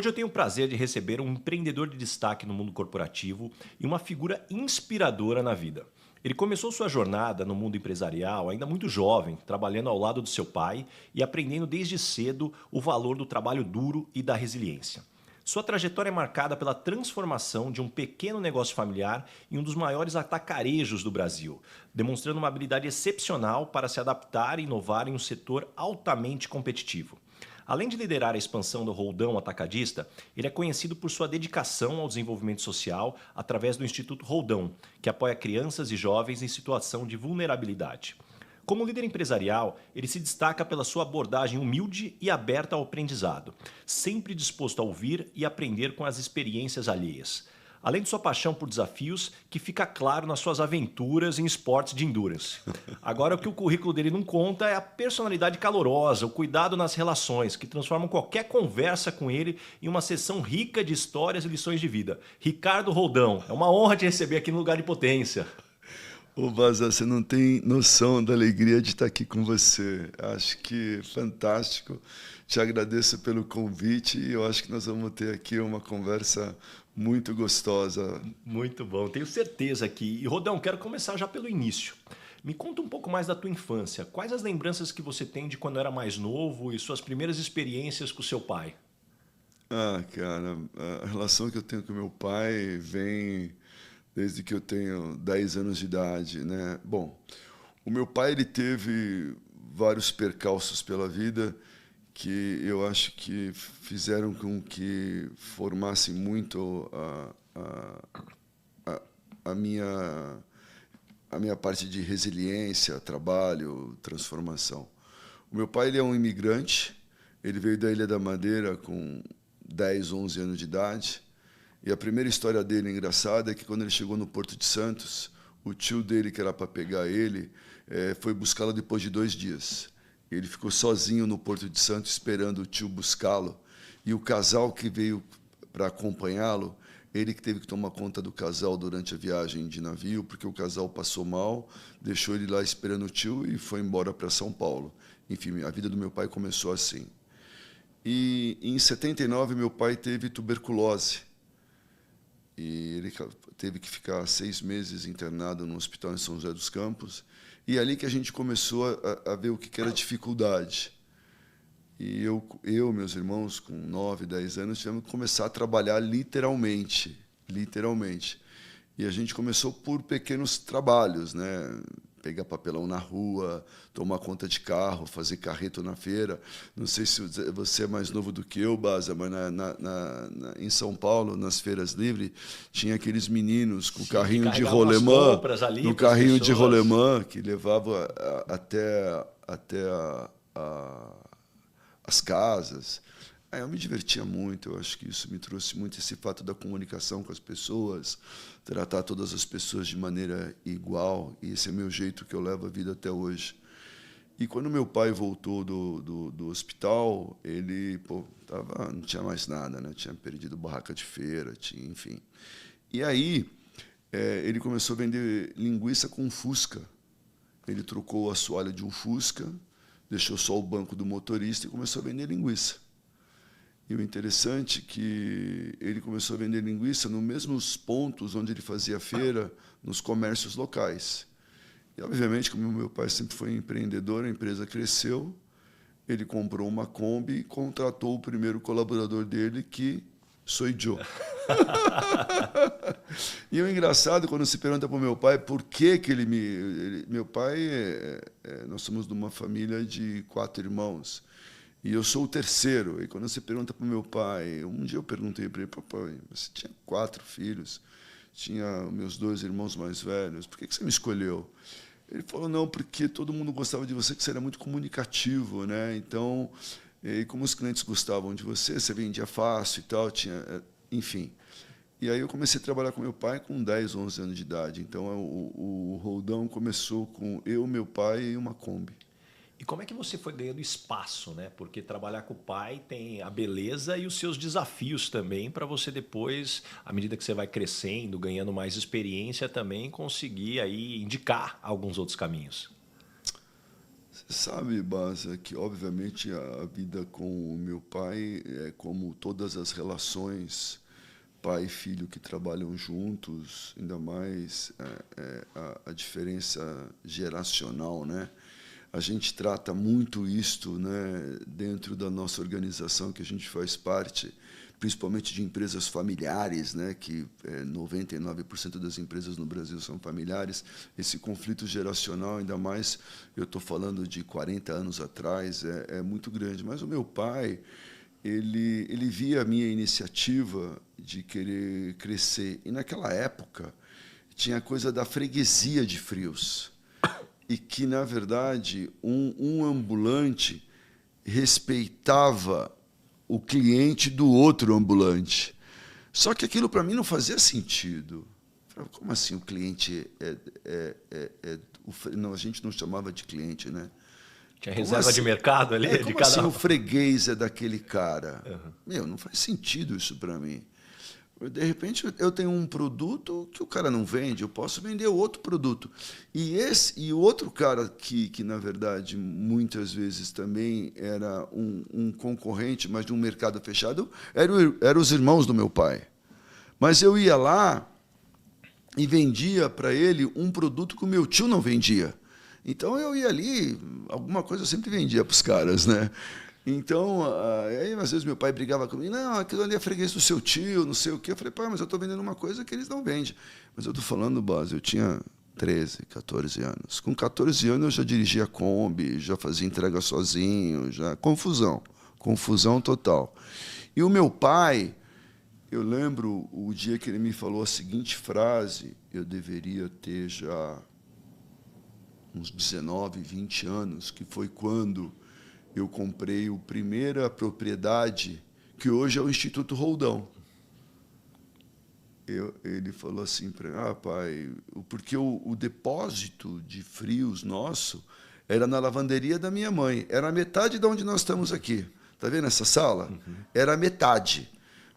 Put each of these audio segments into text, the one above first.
Hoje eu tenho o prazer de receber um empreendedor de destaque no mundo corporativo e uma figura inspiradora na vida. Ele começou sua jornada no mundo empresarial ainda muito jovem, trabalhando ao lado do seu pai e aprendendo desde cedo o valor do trabalho duro e da resiliência. Sua trajetória é marcada pela transformação de um pequeno negócio familiar em um dos maiores atacarejos do Brasil, demonstrando uma habilidade excepcional para se adaptar e inovar em um setor altamente competitivo. Além de liderar a expansão do Roldão Atacadista, ele é conhecido por sua dedicação ao desenvolvimento social através do Instituto Roldão, que apoia crianças e jovens em situação de vulnerabilidade. Como líder empresarial, ele se destaca pela sua abordagem humilde e aberta ao aprendizado, sempre disposto a ouvir e aprender com as experiências alheias. Além de sua paixão por desafios, que fica claro nas suas aventuras em esportes de endurance. Agora, o que o currículo dele não conta é a personalidade calorosa, o cuidado nas relações, que transformam qualquer conversa com ele em uma sessão rica de histórias e lições de vida. Ricardo Roldão, é uma honra te receber aqui no Lugar de Potência. Ô, Baza, você não tem noção da alegria de estar aqui com você. Acho que fantástico. Te agradeço pelo convite e eu acho que nós vamos ter aqui uma conversa muito gostosa. Muito bom, tenho certeza aqui. E, Rodão, quero começar já pelo início. Me conta um pouco mais da tua infância. Quais as lembranças que você tem de quando era mais novo e suas primeiras experiências com seu pai? Cara, a relação que eu tenho com meu pai vem desde que eu tenho 10 anos de idade, né? Bom, o meu pai ele teve vários percalços pela vida que eu acho que fizeram com que formassem muito a minha parte de resiliência, trabalho, transformação. O meu pai ele é um imigrante, ele veio da Ilha da Madeira com 10, 11 anos de idade, e a primeira história dele engraçada é que quando ele chegou no Porto de Santos, o tio dele, que era para pegar ele, foi buscá-lo depois de 2 dias. Ele ficou sozinho no Porto de Santos esperando o tio buscá-lo. E o casal que veio para acompanhá-lo, ele que teve que tomar conta do casal durante a viagem de navio, porque o casal passou mal, deixou ele lá esperando o tio e foi embora para São Paulo. Enfim, a vida do meu pai começou assim. E em 79, meu pai teve tuberculose. E ele teve que ficar 6 meses internado no hospital em São José dos Campos. E é ali que a gente começou a ver o que era dificuldade. E meus irmãos, com 9, 10 anos, tivemos que começar a trabalhar literalmente. E a gente começou por pequenos trabalhos, né? Pegar papelão na rua, tomar conta de carro, fazer carreto na feira. Não sei se você é mais novo do que eu, Baza, mas em São Paulo, nas feiras livres, tinha aqueles meninos com carrinho de rolemã, no carrinho de rolemã, que levava até as casas. Eu me divertia muito, eu acho que isso me trouxe muito esse fato da comunicação com as pessoas, tratar todas as pessoas de maneira igual, e esse é o meu jeito que eu levo a vida até hoje. E quando meu pai voltou do hospital, ele não tinha mais nada, né? Tinha perdido barraca de feira, enfim. E aí ele começou a vender linguiça com Fusca. Ele trocou o assoalho de um Fusca, deixou só o banco do motorista e começou a vender linguiça. E o interessante é que ele começou a vender linguiça nos mesmos pontos onde ele fazia feira, nos comércios locais. E, obviamente, como meu pai sempre foi empreendedor, a empresa cresceu, ele comprou uma Kombi e contratou o primeiro colaborador dele, que sou eu. E o engraçado, quando se pergunta para o meu pai por que meu pai, nós somos de uma família de 4 irmãos. E eu sou o terceiro. E quando você pergunta para o meu pai, um dia eu perguntei para ele: papai, você tinha 4 filhos, tinha meus 2 irmãos mais velhos, por que você me escolheu? Ele falou: não, porque todo mundo gostava de você, que você era muito comunicativo, né? Então, e como os clientes gostavam de você, você vendia fácil e tal, enfim. E aí eu comecei a trabalhar com meu pai com 10, 11 anos de idade. Então, o Roldão começou com eu, meu pai e uma Kombi. E como é que você foi ganhando espaço, né? Porque trabalhar com o pai tem a beleza e os seus desafios também para você depois, à medida que você vai crescendo, ganhando mais experiência, também conseguir aí indicar alguns outros caminhos. Você sabe, Baza, que obviamente a vida com o meu pai é como todas as relações pai e filho que trabalham juntos, ainda mais a diferença geracional, né? A gente trata muito isto, né, dentro da nossa organização que a gente faz parte, principalmente de empresas familiares, né, que 99% das empresas no Brasil são familiares. Esse conflito geracional, ainda mais, eu estou falando de 40 anos atrás, é muito grande. Mas o meu pai, ele via a minha iniciativa de querer crescer. E, naquela época, tinha a coisa da freguesia de Frios. E que, na verdade, um ambulante respeitava o cliente do outro ambulante. Só que aquilo, para mim, não fazia sentido. Como assim o cliente não, a gente não chamava de cliente, né? Tinha reserva assim, de mercado ali? Como assim o freguês é daquele cara? Meu, não faz sentido isso para mim. De repente, eu tenho um produto que o cara não vende, eu posso vender outro produto. E o outro cara que, na verdade, muitas vezes também era um concorrente, mas de um mercado fechado, eram os irmãos do meu pai. Mas eu ia lá e vendia para ele um produto que o meu tio não vendia. Então, eu ia ali, alguma coisa eu sempre vendia para os caras, né? Então, aí, às vezes meu pai brigava comigo, não, aquilo ali é freguês do seu tio, não sei o quê. Eu falei, pai, mas eu estou vendendo uma coisa que eles não vendem. Mas eu estou falando, base, eu tinha 13, 14 anos. Com 14 anos eu já dirigia Kombi, já fazia entrega sozinho, já confusão total. E o meu pai, eu lembro o dia que ele me falou a seguinte frase, eu deveria ter já uns 19, 20 anos, que foi quando eu comprei a primeira propriedade, que hoje é o Instituto Roldão. Ele falou assim para mim, pai, porque o depósito de frios nosso era na lavanderia da minha mãe. Era a metade de onde nós estamos aqui. Está vendo essa sala? Uhum. Era a metade.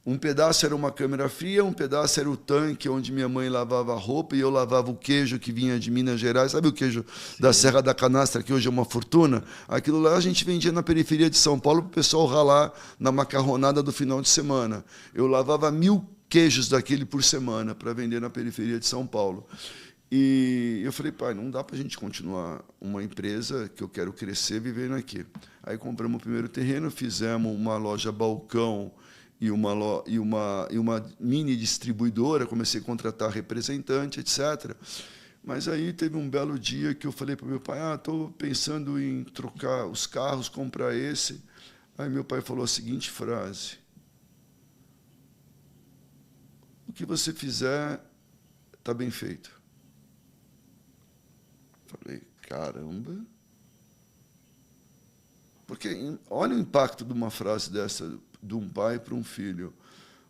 Um pedaço era uma câmara fria, um pedaço era o tanque onde minha mãe lavava a roupa e eu lavava o queijo que vinha de Minas Gerais. Sabe o queijo da Serra da Canastra, que hoje é uma fortuna? Aquilo lá a gente vendia na periferia de São Paulo para o pessoal ralar na macarronada do final de semana. Eu lavava 1000 queijos daquele por semana para vender na periferia de São Paulo. E eu falei, pai, não dá para a gente continuar uma empresa que eu quero crescer vivendo aqui. Aí compramos o primeiro terreno, fizemos uma loja balcão, e uma mini distribuidora, comecei a contratar representante, etc. Mas aí teve um belo dia que eu falei para o meu pai, estou pensando em trocar os carros, comprar esse. Aí meu pai falou a seguinte frase, o que você fizer está bem feito. Falei, caramba. Porque olha o impacto de uma frase dessa, de um pai para um filho.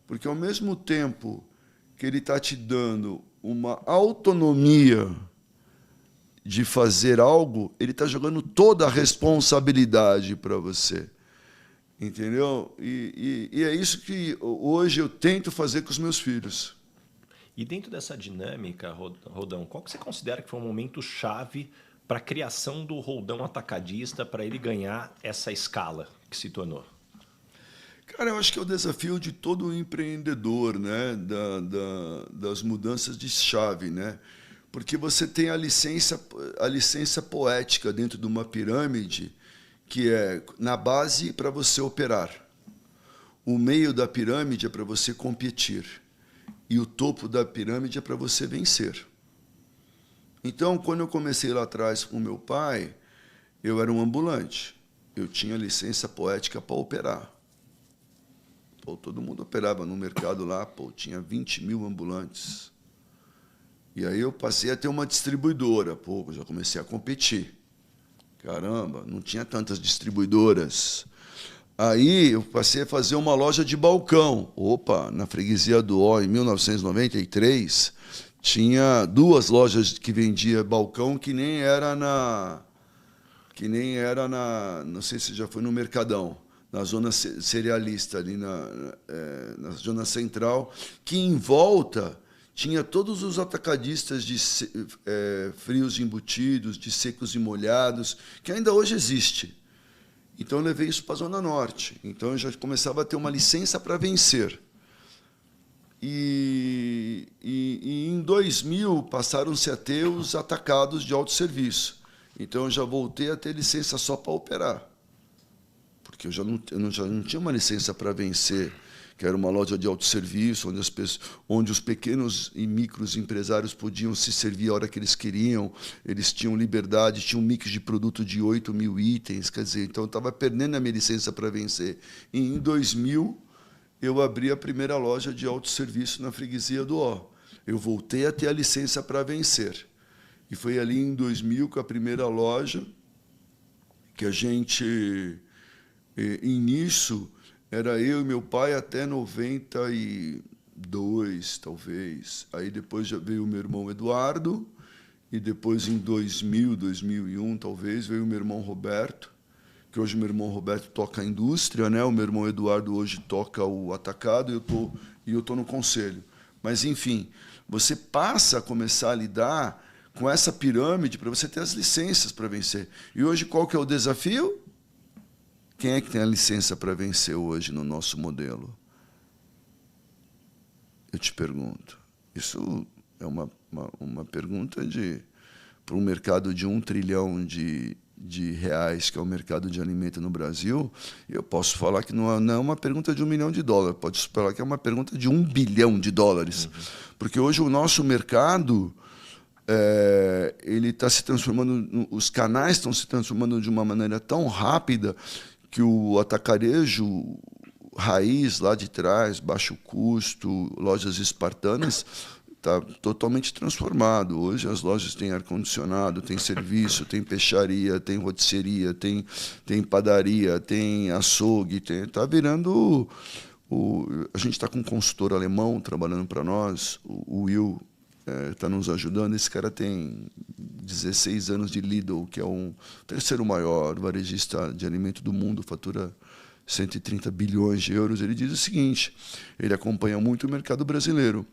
Porque, ao mesmo tempo que ele está te dando uma autonomia de fazer algo, ele está jogando toda a responsabilidade para você. Entendeu? E é isso que hoje eu tento fazer com os meus filhos. E dentro dessa dinâmica, Roldão, qual que você considera que foi um momento chave para a criação do Roldão atacadista, para ele ganhar essa escala que se tornou? Cara, eu acho que é o desafio de todo empreendedor, né? Das mudanças de chave, né? Porque você tem a licença poética dentro de uma pirâmide, que é na base para você operar. O meio da pirâmide é para você competir. E o topo da pirâmide é para você vencer. Então, quando eu comecei lá atrás com o meu pai, eu era um ambulante. Eu tinha licença poética para operar. Todo mundo operava no mercado lá, tinha 20 mil ambulantes. E aí eu passei a ter uma distribuidora, já comecei a competir. Caramba, não tinha tantas distribuidoras. Aí eu passei a fazer uma loja de balcão. Na freguesia do Ó, em 1993, tinha 2 lojas que vendia balcão que nem era não sei se já foi no Mercadão, na zona cerealista, ali na zona central, que em volta tinha todos os atacadistas de frios e embutidos, de secos e molhados, que ainda hoje existe. Então, eu levei isso para a Zona Norte. Então, eu já começava a ter uma licença para vencer. E em 2000, passaram-se a ter os atacados de autosserviço. Então, eu já voltei a ter licença só para operar. Porque eu já não tinha uma licença para vencer, que era uma loja de autosserviço, onde os pequenos e micros empresários podiam se servir a hora que eles queriam, eles tinham liberdade, tinham um mix de produto de 8 mil itens, quer dizer, então eu estava perdendo a minha licença para vencer. E em 2000, eu abri a primeira loja de autosserviço na freguesia do Ó. Eu voltei a ter a licença para vencer. E foi ali em 2000 com a primeira loja que a gente, início, era eu e meu pai até 92, talvez. Aí depois já veio o meu irmão Eduardo, e depois em 2000, 2001, talvez, veio o meu irmão Roberto, que hoje o meu irmão Roberto toca a indústria, né? O meu irmão Eduardo hoje toca o atacado, e eu tô no conselho. Mas, enfim, você passa a começar a lidar com essa pirâmide para você ter as licenças para vencer. E hoje qual que é o desafio? Quem é que tem a licença para vencer hoje no nosso modelo? Eu te pergunto. Isso é uma pergunta para um mercado de 1 trilhão de reais, que é o mercado de alimento no Brasil. Eu posso falar que não é uma pergunta de $1 milhão, pode falar que é uma pergunta de $1 bilhão. Porque hoje o nosso mercado ele está se transformando, os canais estão se transformando de uma maneira tão rápida que o atacarejo raiz lá de trás, baixo custo, lojas espartanas, está totalmente transformado. Hoje as lojas têm ar-condicionado, tem serviço, tem peixaria, tem rotisseria, tem padaria, tem açougue, está virando... a gente está com um consultor alemão trabalhando para nós, o Will, está nos ajudando. Esse cara tem 16 anos de Lidl, que é o terceiro maior varejista de alimento do mundo, fatura 130 bilhões de euros. Ele diz o seguinte, ele acompanha muito o mercado brasileiro.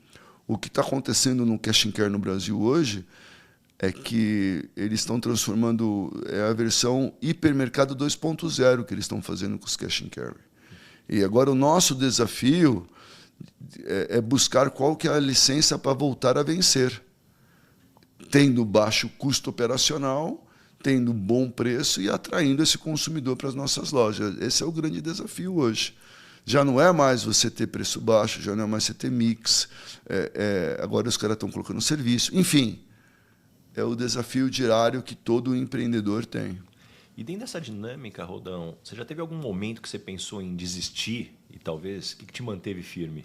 O que está acontecendo no Cash and Carry no Brasil hoje é que eles estão transformando a versão hipermercado 2.0 que eles estão fazendo com os Cash and Carry. E agora o nosso desafio é buscar qual que é a licença para voltar a vencer, tendo baixo custo operacional, tendo bom preço e atraindo esse consumidor para as nossas lojas. Esse é o grande desafio hoje. Já não é mais você ter preço baixo, já não é mais você ter mix, agora os caras estão colocando serviço. Enfim, é o desafio diário que todo empreendedor tem. E dentro dessa dinâmica, Rodão, você já teve algum momento que você pensou em desistir e talvez o que te manteve firme?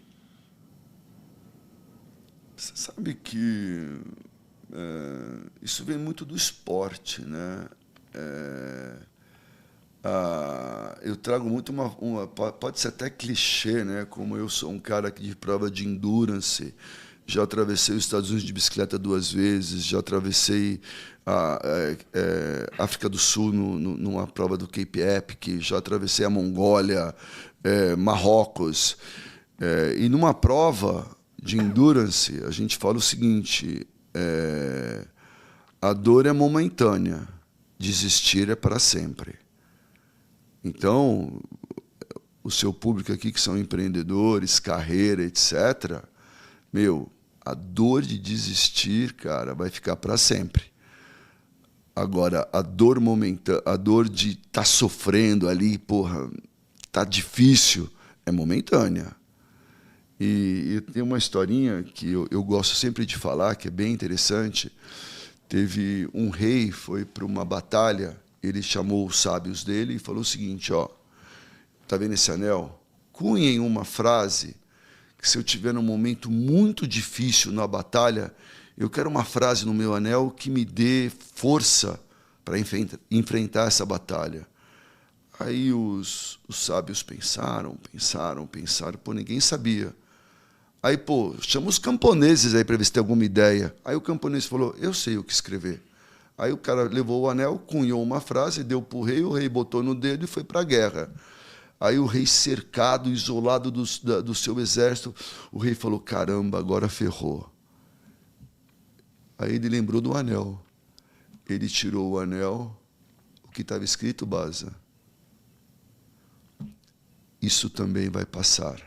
Você sabe que isso vem muito do esporte, né? Eu trago muito pode ser até clichê, né? Como eu sou um cara de prova de endurance, já atravessei os Estados Unidos de bicicleta 2 vezes, já atravessei a África do Sul numa prova do Cape Epic, já atravessei a Mongólia, Marrocos. E numa prova de endurance, a gente fala o seguinte, a dor é momentânea, desistir é para sempre. Então, o seu público aqui, que são empreendedores, carreira, etc., a dor de desistir, cara, vai ficar para sempre. Agora, a dor momentânea, a dor de estar sofrendo ali, tá difícil, é momentânea. E tem uma historinha que eu gosto sempre de falar, que é bem interessante. Teve um rei, foi para uma batalha, ele chamou os sábios dele e falou o seguinte, tá vendo esse anel? Cunhem uma frase que, se eu tiver num momento muito difícil na batalha, eu quero uma frase no meu anel que me dê força para enfrentar essa batalha. Aí os sábios pensaram, ninguém sabia. Aí, chama os camponeses aí para ver se tem alguma ideia. Aí o camponês falou, eu sei o que escrever. Aí o cara levou o anel, cunhou uma frase, deu para o rei botou no dedo e foi para a guerra. Aí o rei, cercado, isolado do seu exército, o rei falou, caramba, agora ferrou. Aí ele lembrou do anel. Ele tirou o anel, o que estava escrito, Baza. Isso também vai passar.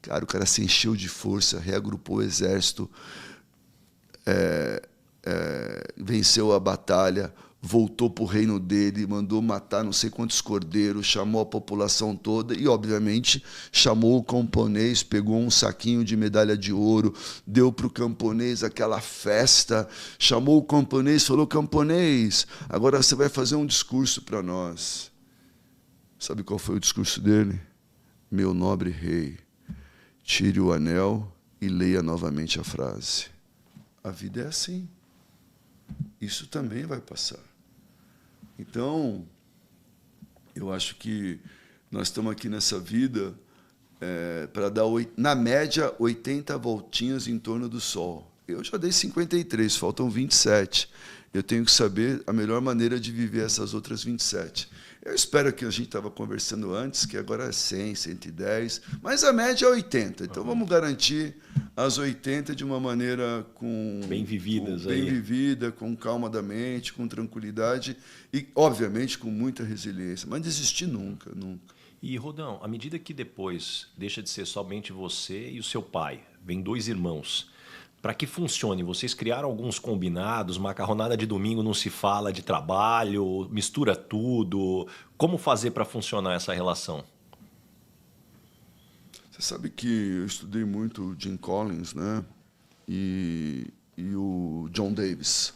Cara, o cara se encheu de força, reagrupou o exército, venceu a batalha, voltou para o reino dele, mandou matar não sei quantos cordeiros, chamou a população toda e, obviamente, chamou o camponês, pegou um saquinho de medalha de ouro, deu para o camponês aquela festa, chamou o camponês, falou: camponês, agora você vai fazer um discurso para nós. Sabe qual foi o discurso dele? Meu nobre rei, tire o anel e leia novamente a frase. A vida é assim. Isso também vai passar. Então, eu acho que nós estamos aqui nessa vida para dar, na média, 80 voltinhas em torno do Sol. Eu já dei 53, faltam 27. Eu tenho que saber a melhor maneira de viver essas outras 27. Eu espero que a gente estava conversando antes, que agora é 100, 110, mas a média é 80. Então, vamos garantir as 80 de uma maneira bem vividas, bem vivida, com calma da mente, com tranquilidade e, obviamente, com muita resiliência. Mas desistir nunca, nunca. E, Rodão, à medida que depois deixa de ser somente você e o seu pai, vem 2 irmãos, para que funcione, vocês criaram alguns combinados, macarronada de domingo não se fala de trabalho, mistura tudo. Como fazer para funcionar essa relação? Você sabe que eu estudei muito o Jim Collins, né? E o John Davis.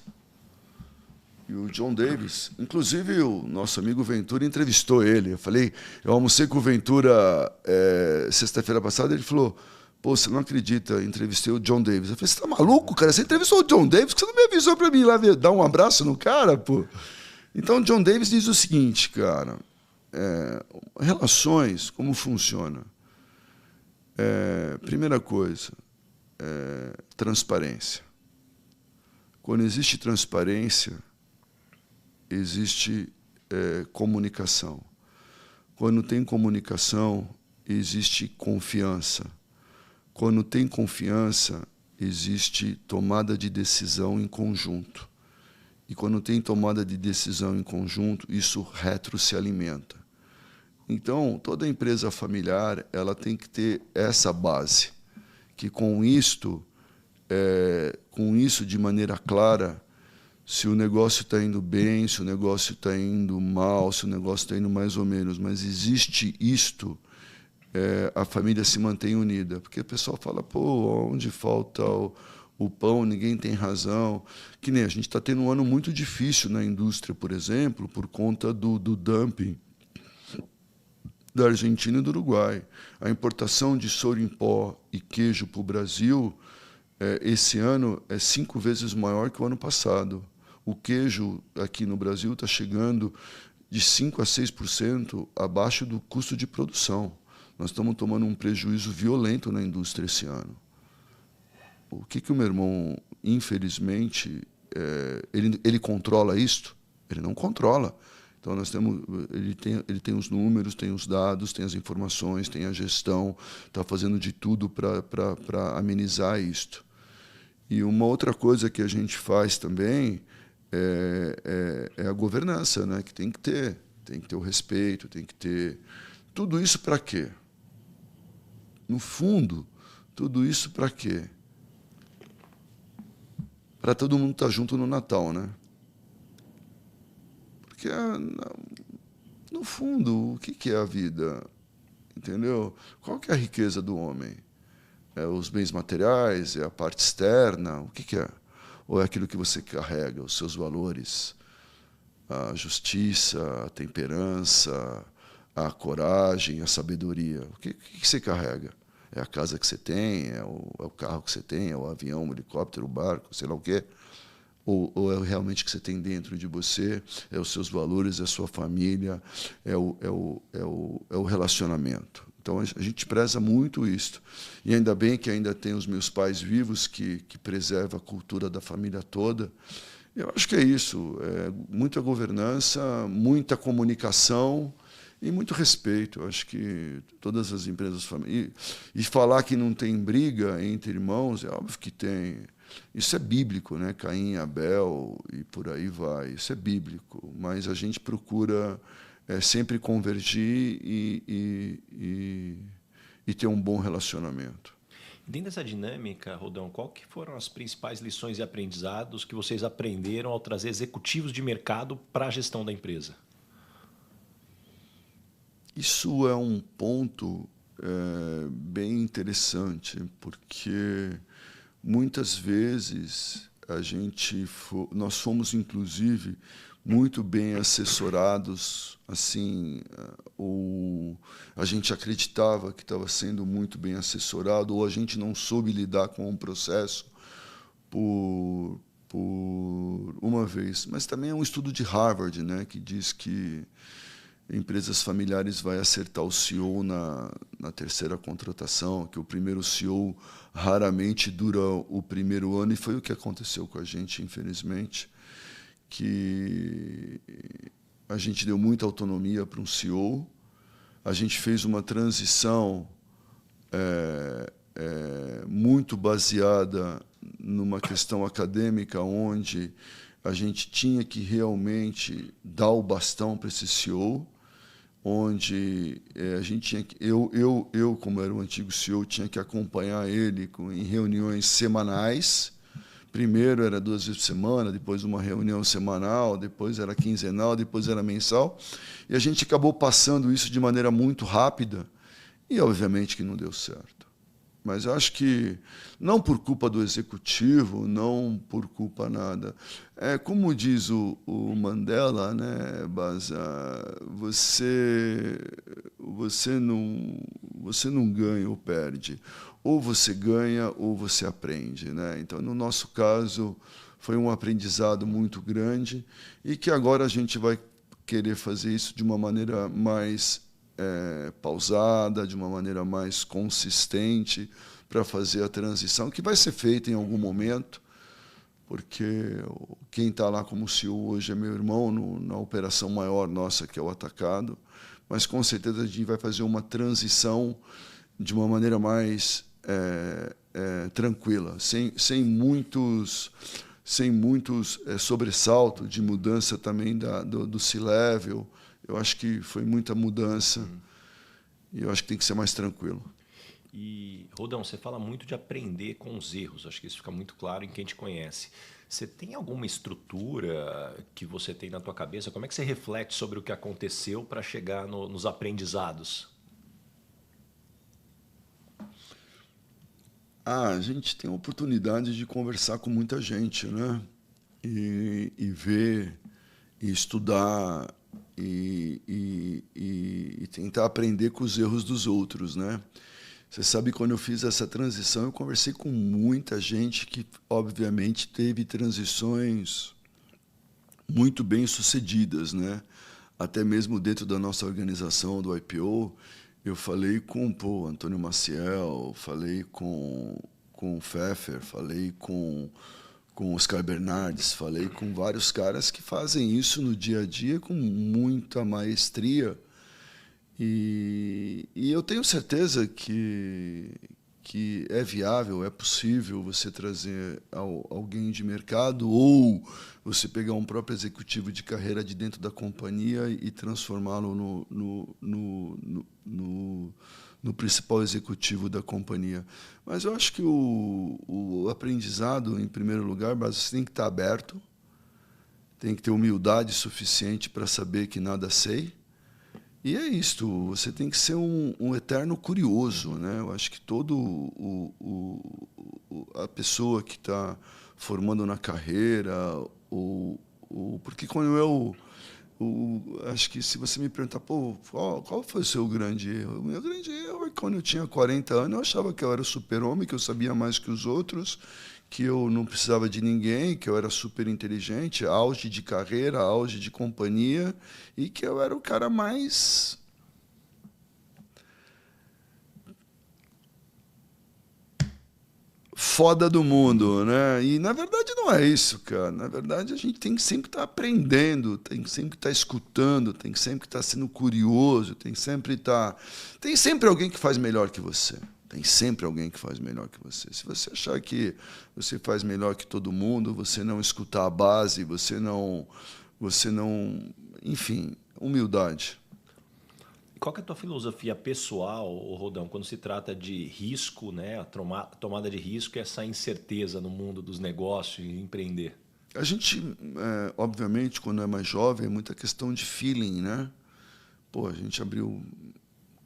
E o John Davis, inclusive o nosso amigo Ventura entrevistou ele. Eu almocei com o Ventura sexta-feira passada, ele falou: pô, você não acredita, entrevistei o John Davis. Eu falei: você tá maluco, cara? Você entrevistou o John Davis, que você não me avisou para mim ir lá dar um abraço no cara, pô? Então, John Davis diz o seguinte, cara, relações, como funciona? Primeira coisa, transparência. Quando existe transparência, existe comunicação. Quando tem comunicação, existe confiança. Quando tem confiança, existe tomada de decisão em conjunto. E quando tem tomada de decisão em conjunto, isso retro se alimenta. Então, toda empresa familiar ela tem que ter essa base, que com isso de maneira clara, se o negócio está indo bem, se o negócio está indo mal, se o negócio está indo mais ou menos, mas existe isto, a família se mantém unida. Porque o pessoal fala: pô, onde falta o pão, ninguém tem razão. Que nem a gente está tendo um ano muito difícil na indústria, por exemplo, por conta do dumping da Argentina e do Uruguai. A importação de soro em pó e queijo para o Brasil, esse ano, é 5 vezes maior que o ano passado. O queijo aqui no Brasil está chegando de 5% a 6% abaixo do custo de produção. Nós estamos tomando um prejuízo violento na indústria esse ano. O que o meu irmão, infelizmente, ele controla isto? Ele não controla. Então, ele tem os números, tem os dados, tem as informações, tem a gestão, está fazendo de tudo para amenizar isto. E uma outra coisa que a gente faz também é a governança, né? Que tem que ter o respeito, tem que ter... Tudo isso para quê? No fundo, tudo isso para quê? Para todo mundo estar junto no Natal, né? Porque, no fundo, o que é a vida? Entendeu? Qual que é a riqueza do homem? É os bens materiais? É a parte externa? O que é? Ou é aquilo que você carrega, os seus valores? A justiça, a temperança, a coragem, a sabedoria. O que você carrega? É a casa que você tem? É o carro que você tem? É o avião, o helicóptero, o barco, sei lá o quê? Ou é realmente o que você tem dentro de você? É os seus valores, é a sua família, é o relacionamento. Então, a gente preza muito isso. E ainda bem que ainda tem os meus pais vivos, que preservam a cultura da família toda. Eu acho que é isso. Muita governança, muita comunicação e muito respeito. Eu acho que todas as empresas familiares... E falar que não tem briga entre irmãos, é óbvio que tem. Isso é bíblico, né? Caim e Abel e por aí vai. Isso é bíblico, mas a gente procura sempre convergir e ter um bom relacionamento. Dentro dessa dinâmica, Rodão, qual que foram as principais lições e aprendizados que vocês aprenderam ao trazer executivos de mercado para a gestão da empresa? Isso é um ponto bem interessante, porque muitas vezes nós fomos inclusive muito bem assessorados, assim, ou a gente acreditava que estava sendo muito bem assessorado, ou a gente não soube lidar com um processo por uma vez. Mas também é um estudo de Harvard, né, que diz que empresas familiares vai acertar o CEO na terceira contratação, que o primeiro CEO raramente dura o primeiro ano, e foi o que aconteceu com a gente, infelizmente, que a gente deu muita autonomia para um CEO, a gente fez uma transição muito baseada numa questão acadêmica, onde a gente tinha que realmente dar o bastão para esse CEO, onde a gente tinha que, eu como era o antigo CEO, tinha que acompanhar ele em reuniões semanais. Primeiro era 2 vezes por semana, depois uma reunião semanal, depois era quinzenal, depois era mensal. E a gente acabou passando isso de maneira muito rápida e, obviamente, que não deu certo. Mas eu acho que, não por culpa do executivo, não por culpa nada. Como diz o Mandela, né, Baza, você não ganha ou perde. Ou você ganha ou você aprende, né? Então, no nosso caso, foi um aprendizado muito grande e que agora a gente vai querer fazer isso de uma maneira mais pausada, de uma maneira mais consistente, para fazer a transição, que vai ser feita em algum momento, porque quem está lá como CEO hoje é meu irmão, na operação maior nossa, que é o atacado, mas com certeza a gente vai fazer uma transição de uma maneira mais tranquila, sem muitos sobressaltos de mudança também do C-Level. Eu acho que foi muita mudança e eu acho que tem que ser mais tranquilo. E, Rodão, você fala muito de aprender com os erros, acho que isso fica muito claro em quem te conhece. Você tem alguma estrutura que você tem na tua cabeça? Como é que você reflete sobre o que aconteceu para chegar nos aprendizados? A gente tem a oportunidade de conversar com muita gente, né? E ver, e estudar, e tentar aprender com os erros dos outros, né? Você sabe, quando eu fiz essa transição, eu conversei com muita gente que, obviamente, teve transições muito bem sucedidas, né? Até mesmo dentro da nossa organização do IPO, eu falei com o Antônio Maciel, falei com o Pfeffer, falei com Oscar Bernardes, falei com vários caras que fazem isso no dia a dia com muita maestria. E eu tenho certeza que é viável, é possível você trazer alguém de mercado ou você pegar um próprio executivo de carreira de dentro da companhia e transformá-lo no principal executivo da companhia. Mas eu acho que o aprendizado, em primeiro lugar, você tem que estar aberto, tem que ter humildade suficiente para saber que nada sei. E é isto, você tem que ser um eterno curioso, né? Eu acho que a pessoa que está formando na carreira, porque quando acho que se você me perguntar, qual foi o seu grande erro? O meu grande erro é que quando eu tinha 40 anos, eu achava que eu era super-homem, que eu sabia mais que os outros, que eu não precisava de ninguém, que eu era super inteligente, auge de carreira, auge de companhia, e que eu era o cara mais foda do mundo, né? E na verdade não é isso, cara. Na verdade a gente tem que sempre estar aprendendo, tem que sempre estar escutando, tem que sempre estar sendo curioso, tem sempre alguém que faz melhor que você. Tem sempre alguém que faz melhor que você. Se você achar que você faz melhor que todo mundo, você não escutar a base, você não, enfim, humildade. Qual que é a tua filosofia pessoal, ô Rodão, quando se trata de risco, né, a tomada de risco e essa incerteza no mundo dos negócios e empreender? A gente, obviamente, quando é mais jovem, é muita questão de feeling, né? Pô, a gente abriu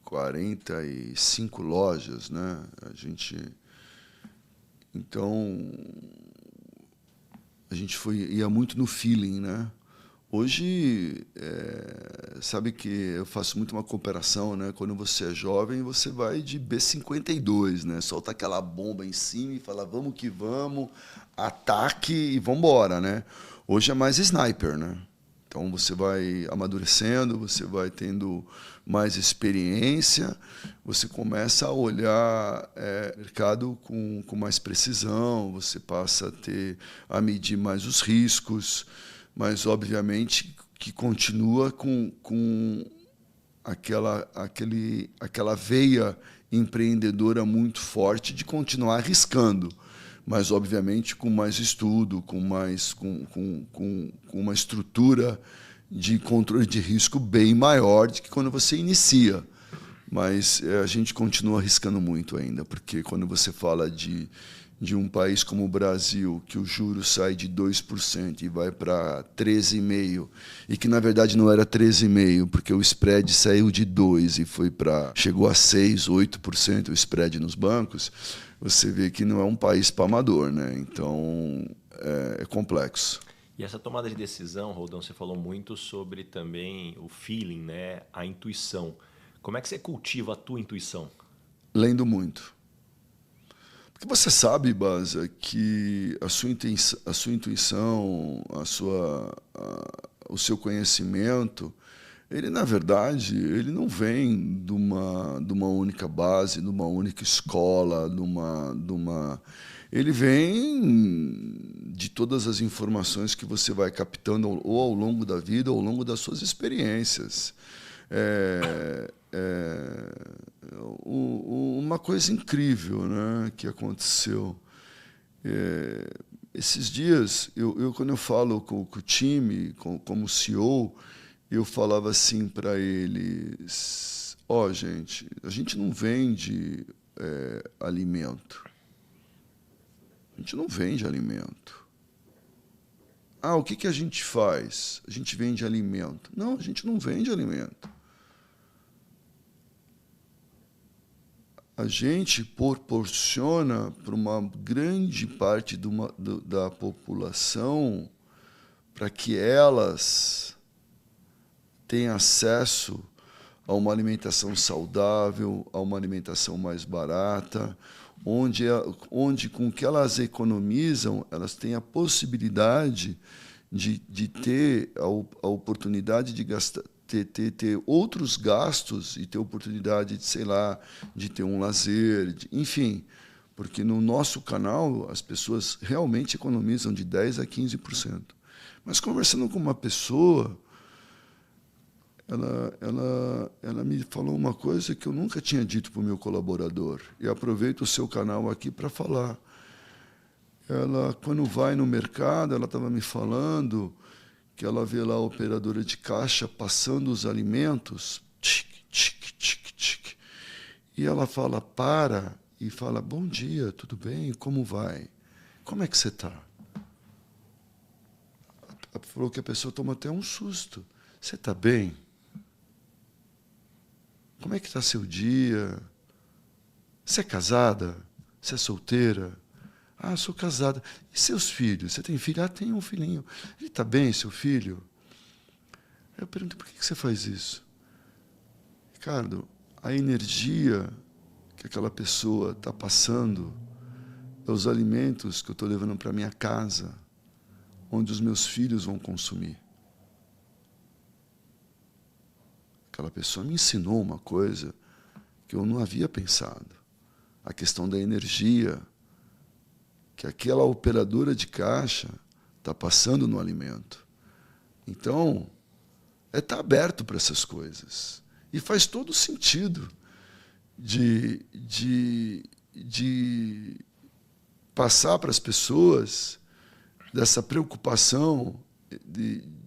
45 lojas, né? Então, a gente ia muito no feeling, né? Hoje, sabe que eu faço muito uma comparação, né? Quando você é jovem, você vai de B-52, né? Solta aquela bomba em cima e fala, vamos que vamos, ataque e vamos embora, né? Hoje é mais sniper, né? Então você vai amadurecendo, você vai tendo mais experiência, você começa a olhar o mercado com mais precisão, você passa a medir mais os riscos, mas obviamente que continua com aquela veia empreendedora muito forte de continuar arriscando, mas obviamente com mais estudo, com uma estrutura de controle de risco bem maior do que quando você inicia. Mas a gente continua arriscando muito ainda, porque quando você fala de um país como o Brasil, que o juro sai de 2% e vai para 13,5%, e que na verdade não era 13,5%, porque o spread saiu de 2% e chegou a 6%, 8% o spread nos bancos, você vê que não é um país para amador, né? Então é complexo. E essa tomada de decisão, Rodão, você falou muito sobre também o feeling, né? A intuição. Como é que você cultiva a tua intuição? Lendo muito. Porque você sabe, Baza, que a sua intuição, o seu conhecimento, ele, na verdade, ele não vem de uma única base, de uma única escola, ele vem de todas as informações que você vai captando ou ao longo da vida ou ao longo das suas experiências. Uma coisa incrível, né, que aconteceu. Esses dias, quando eu falo com o time, como CEO, eu falava assim para eles: gente, a gente não vende alimento. A gente não vende alimento. O que a gente faz? A gente vende alimento. Não, a gente não vende alimento. A gente proporciona para uma grande parte da população para que elas tenham acesso a uma alimentação saudável, a uma alimentação mais barata, onde com o que elas economizam, elas têm a possibilidade de ter a oportunidade de gastar, ter outros gastos e ter oportunidade de, sei lá, de ter um lazer, enfim, porque no nosso canal as pessoas realmente economizam de 10% a 15%. Mas conversando com uma pessoa, ela me falou uma coisa que eu nunca tinha dito para o meu colaborador, e aproveito o seu canal aqui para falar. Ela, quando vai no mercado, ela estava me falando que ela vê lá a operadora de caixa passando os alimentos, tic, tic, tic, tic, e ela para e fala: bom dia, tudo bem? Como vai? Como é que você está? Ela falou que a pessoa toma até um susto. Você está bem? Como é que está seu dia? Você é casada? Você é solteira? Sou casada. E seus filhos? Você tem filho? Tenho um filhinho. Ele está bem, seu filho? Eu pergunto: por que você faz isso? Ricardo, a energia que aquela pessoa está passando é os alimentos que eu estou levando para minha casa, onde os meus filhos vão consumir. Aquela pessoa me ensinou uma coisa que eu não havia pensado. A questão da energia que aquela operadora de caixa está passando no alimento. Então, está aberto para essas coisas. E faz todo sentido. de passar para as pessoas dessa preocupação,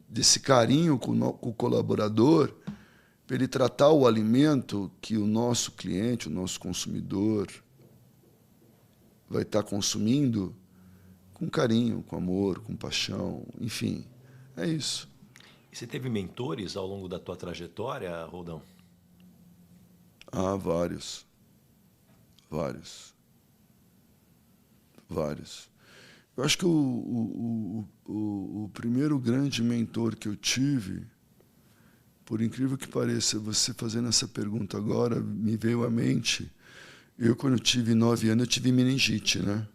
desse carinho com o colaborador, para ele tratar o alimento que o nosso cliente, o nosso consumidor, vai estar consumindo com carinho, com amor, com paixão, enfim, é isso. E você teve mentores ao longo da tua trajetória, Roldão? Ah, vários. Vários. Eu acho que o primeiro grande mentor que eu tive, por incrível que pareça, você fazendo essa pergunta agora, me veio à mente. Eu, quando eu tive 9 anos, eu tive meningite, né?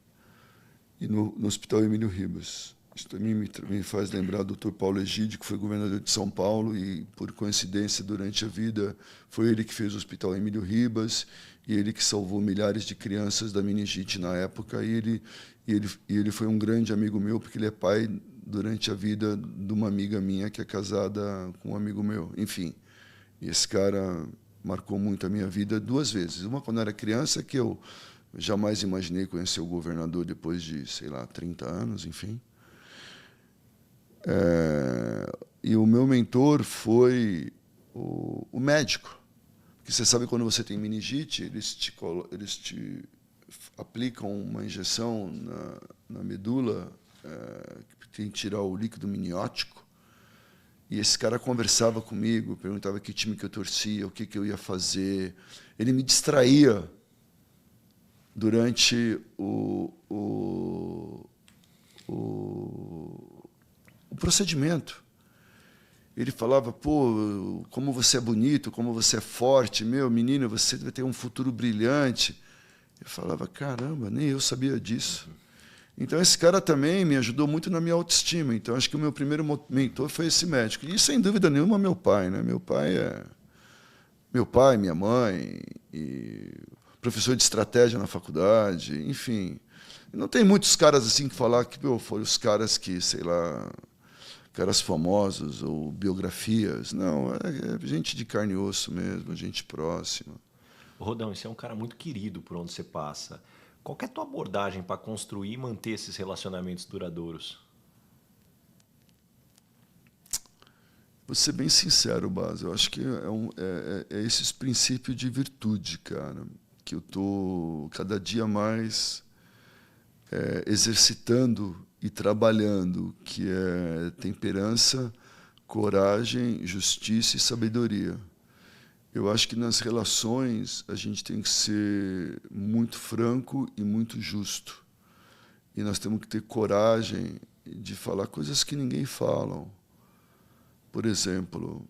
E no Hospital Emílio Ribas. Isso também me faz lembrar do Dr. Paulo Egídio, que foi governador de São Paulo, e, por coincidência, durante a vida, foi ele que fez o Hospital Emílio Ribas, e ele que salvou milhares de crianças da meningite na época, e ele foi um grande amigo meu, porque ele é pai, durante a vida, de uma amiga minha que é casada com um amigo meu. Enfim, e esse cara marcou muito a minha vida 2 vezes. Uma quando eu era criança, que eu jamais imaginei conhecer o governador depois de, sei lá, 30 anos, enfim. E o meu mentor foi o médico. Porque você sabe, quando você tem meningite, eles te aplicam uma injeção na medula, que tem que tirar o líquido miniótico. E esse cara conversava comigo, perguntava que time que eu torcia, o que eu ia fazer. Ele me distraía durante o procedimento. Ele falava: pô, como você é bonito, como você é forte, meu menino, você vai ter um futuro brilhante. Eu falava: caramba, nem eu sabia disso. Então, esse cara também me ajudou muito na minha autoestima. Então, acho que o meu primeiro mentor foi esse médico. E, sem dúvida nenhuma, meu pai, né? Meu pai, minha mãe, e professor de estratégia na faculdade, enfim. Não tem muitos caras assim que falar que foram os caras que, sei lá, caras famosos ou biografias. Não, é gente de carne e osso mesmo, gente próxima. Rodão, você é um cara muito querido por onde você passa. Qual que é a tua abordagem para construir e manter esses relacionamentos duradouros? Vou ser bem sincero, Bas. Eu acho que é esses princípios de virtude, cara, que eu estou cada dia mais exercitando e trabalhando, que é temperança, coragem, justiça e sabedoria. Eu acho que nas relações a gente tem que ser muito franco e muito justo. E nós temos que ter coragem de falar coisas que ninguém fala. Por exemplo,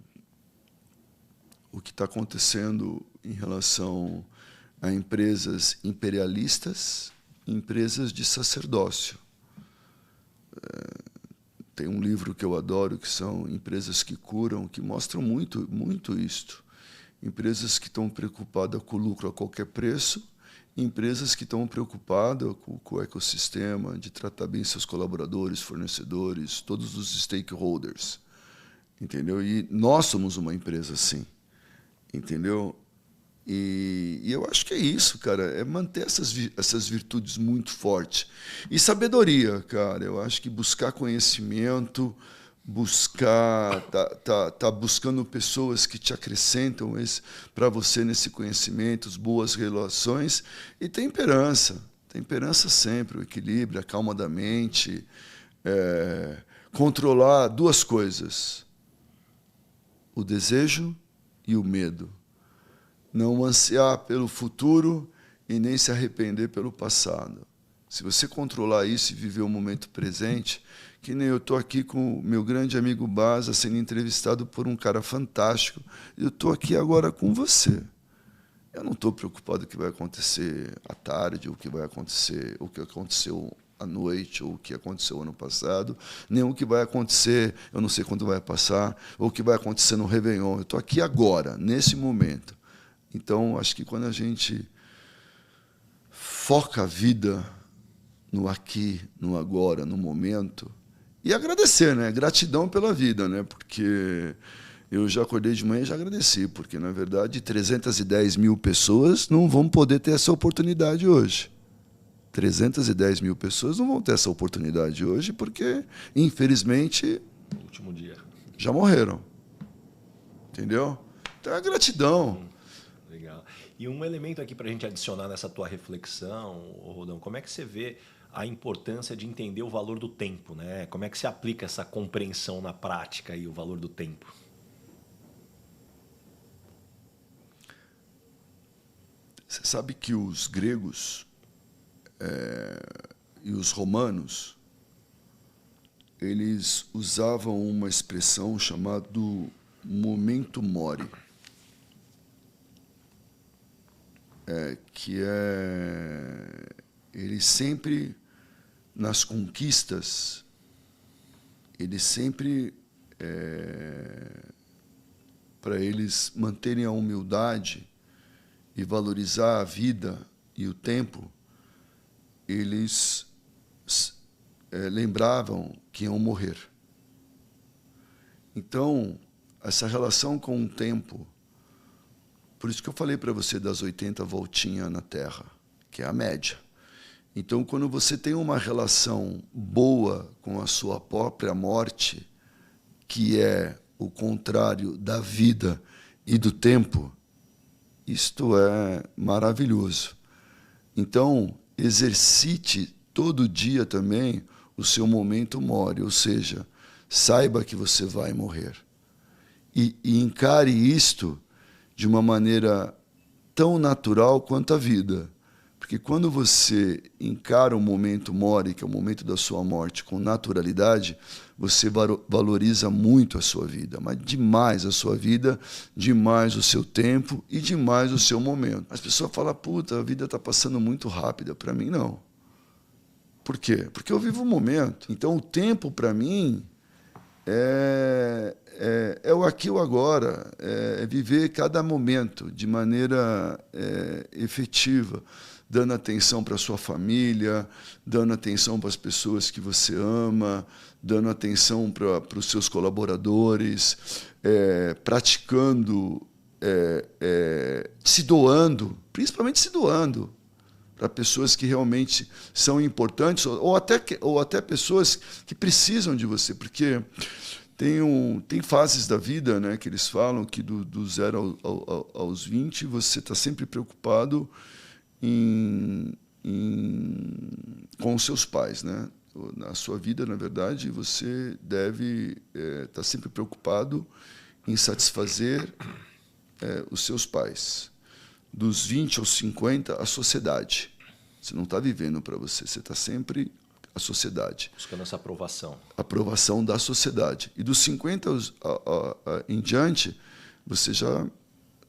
o que está acontecendo em relação a empresas imperialistas e empresas de sacerdócio. Tem um livro que eu adoro, que são Empresas que Curam, que mostram muito isto. Empresas que estão preocupadas com o lucro a qualquer preço, empresas que estão preocupadas com o ecossistema, de tratar bem seus colaboradores, fornecedores, todos os stakeholders. Entendeu? E nós somos uma empresa assim. Entendeu? E eu acho que é isso, cara, é manter essas virtudes muito fortes. E sabedoria, cara, eu acho que buscar conhecimento, tá buscando pessoas que te acrescentam para você nesse conhecimento, boas relações, e temperança sempre, o equilíbrio, a calma da mente, controlar 2 coisas: o desejo e o medo. Não ansiar pelo futuro e nem se arrepender pelo passado. Se você controlar isso e viver o momento presente, que nem eu estou aqui com o meu grande amigo Baza, sendo entrevistado por um cara fantástico, eu estou aqui agora com você. Eu não estou preocupado com o que vai acontecer à tarde, ou o que vai acontecer, o que aconteceu à noite, ou o que aconteceu ano passado, nem o que vai acontecer, eu não sei quando vai passar, ou o que vai acontecer no Réveillon. Eu estou aqui agora, nesse momento. Então, acho que quando a gente foca a vida no aqui, no agora, no momento, e agradecer, né? Gratidão pela vida, né? Porque eu já acordei de manhã e já agradeci, porque, na verdade, 310 mil pessoas não vão poder ter essa oportunidade hoje. 310 mil pessoas não vão ter essa oportunidade hoje porque, infelizmente, No último dia. já morreram. Entendeu? Então é gratidão. Legal. E um elemento aqui para a gente adicionar nessa tua reflexão, Rodão, como é que você vê a importância de entender o valor do tempo, né? Como é que se aplica essa compreensão na prática e o valor do tempo? Você sabe que os gregos e os romanos, eles usavam uma expressão chamada momento mori, que é eles sempre nas conquistas, eles sempre para eles manterem a humildade e valorizar a vida e o tempo, eles lembravam que iam morrer. Então, essa relação com o tempo, por isso que eu falei para você das 80 voltinhas na Terra, que é a média. Então, quando você tem uma relação boa com a sua própria morte, que é o contrário da vida e do tempo, isto é maravilhoso. Então, exercite todo dia também o seu momento mori, ou seja, saiba que você vai morrer. E encare isto de uma maneira tão natural quanto a vida. Porque quando você encara o momento mori, que é o momento da sua morte, com naturalidade, você valoriza muito a sua vida, mas demais a sua vida, demais o seu tempo e demais o seu momento. As pessoas falam, puta, a vida está passando muito rápida. Para mim, não. Por quê? Porque eu vivo o momento. Então, o tempo, para mim, é o aqui e o agora, é viver cada momento de maneira efetiva, dando atenção para a sua família, dando atenção para as pessoas que você ama, dando atenção para os seus colaboradores, praticando, se doando, principalmente se doando para pessoas que realmente são importantes, ou até pessoas que precisam de você, porque tem fases da vida, né, que eles falam que do 0 aos 20 você está sempre preocupado com os seus pais, né? Na sua vida, na verdade, você deve estar sempre preocupado em satisfazer os seus pais. Dos 20 aos 50, a sociedade. Você não está vivendo para você, você está sempre a sociedade. Buscando essa aprovação. Aprovação da sociedade. E dos 50 em diante, você já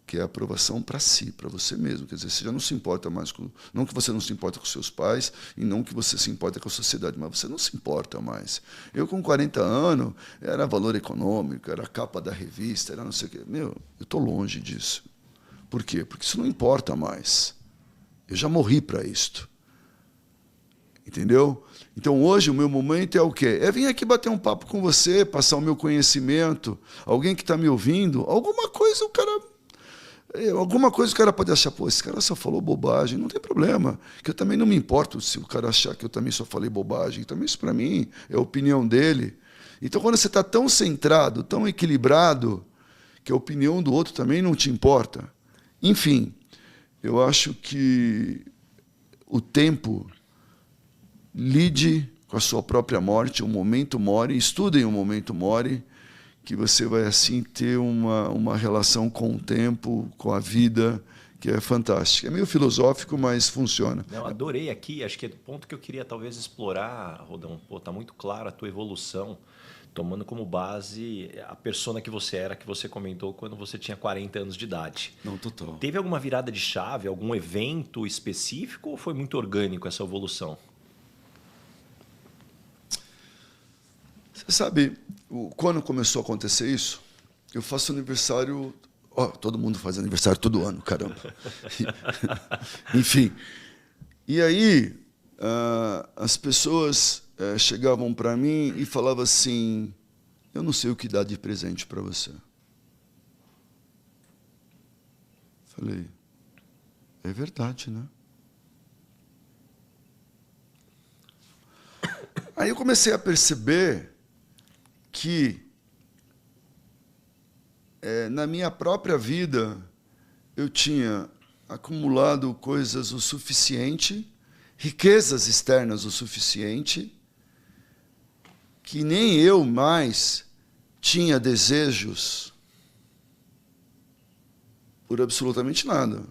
quer aprovação para si, para você mesmo. Quer dizer, você já não se importa mais com... Não que você não se importa com seus pais e não que você se importa com a sociedade, mas você não se importa mais. Eu, com 40 anos, era valor econômico, era capa da revista, era não sei o quê. Meu, eu estou longe disso. Por quê? Porque isso não importa mais. Eu já morri para isto. Entendeu? Então, hoje, o meu momento é o quê? É vir aqui bater um papo com você, passar o meu conhecimento, alguém que está me ouvindo, alguma coisa o cara pode achar, pô, esse cara só falou bobagem, não tem problema, que eu também não me importo se o cara achar que eu também só falei bobagem, também isso para mim é a opinião dele. Então, quando você está tão centrado, tão equilibrado, que a opinião do outro também não te importa. Enfim, eu acho que o tempo lide com a sua própria morte, o momento mori, estudem o momento mori, que você vai assim ter uma relação com o tempo, com a vida, que é fantástica. É meio filosófico, mas funciona. Não, adorei aqui, acho que é o ponto que eu queria talvez explorar, Rodão. Pô, tá muito claro a tua evolução, tomando como base a persona que você era, que você comentou quando você tinha 40 anos de idade. Não, total. Teve alguma virada de chave, algum evento específico ou foi muito orgânico essa evolução? Você sabe, quando começou a acontecer isso, eu faço aniversário... todo mundo faz aniversário todo ano, caramba. Enfim. E aí, as pessoas chegavam para mim e falavam assim, eu não sei o que dar de presente para você. Falei, é verdade, né? Aí eu comecei a perceber que na minha própria vida eu tinha acumulado coisas o suficiente, riquezas externas o suficiente, que nem eu mais tinha desejos por absolutamente nada.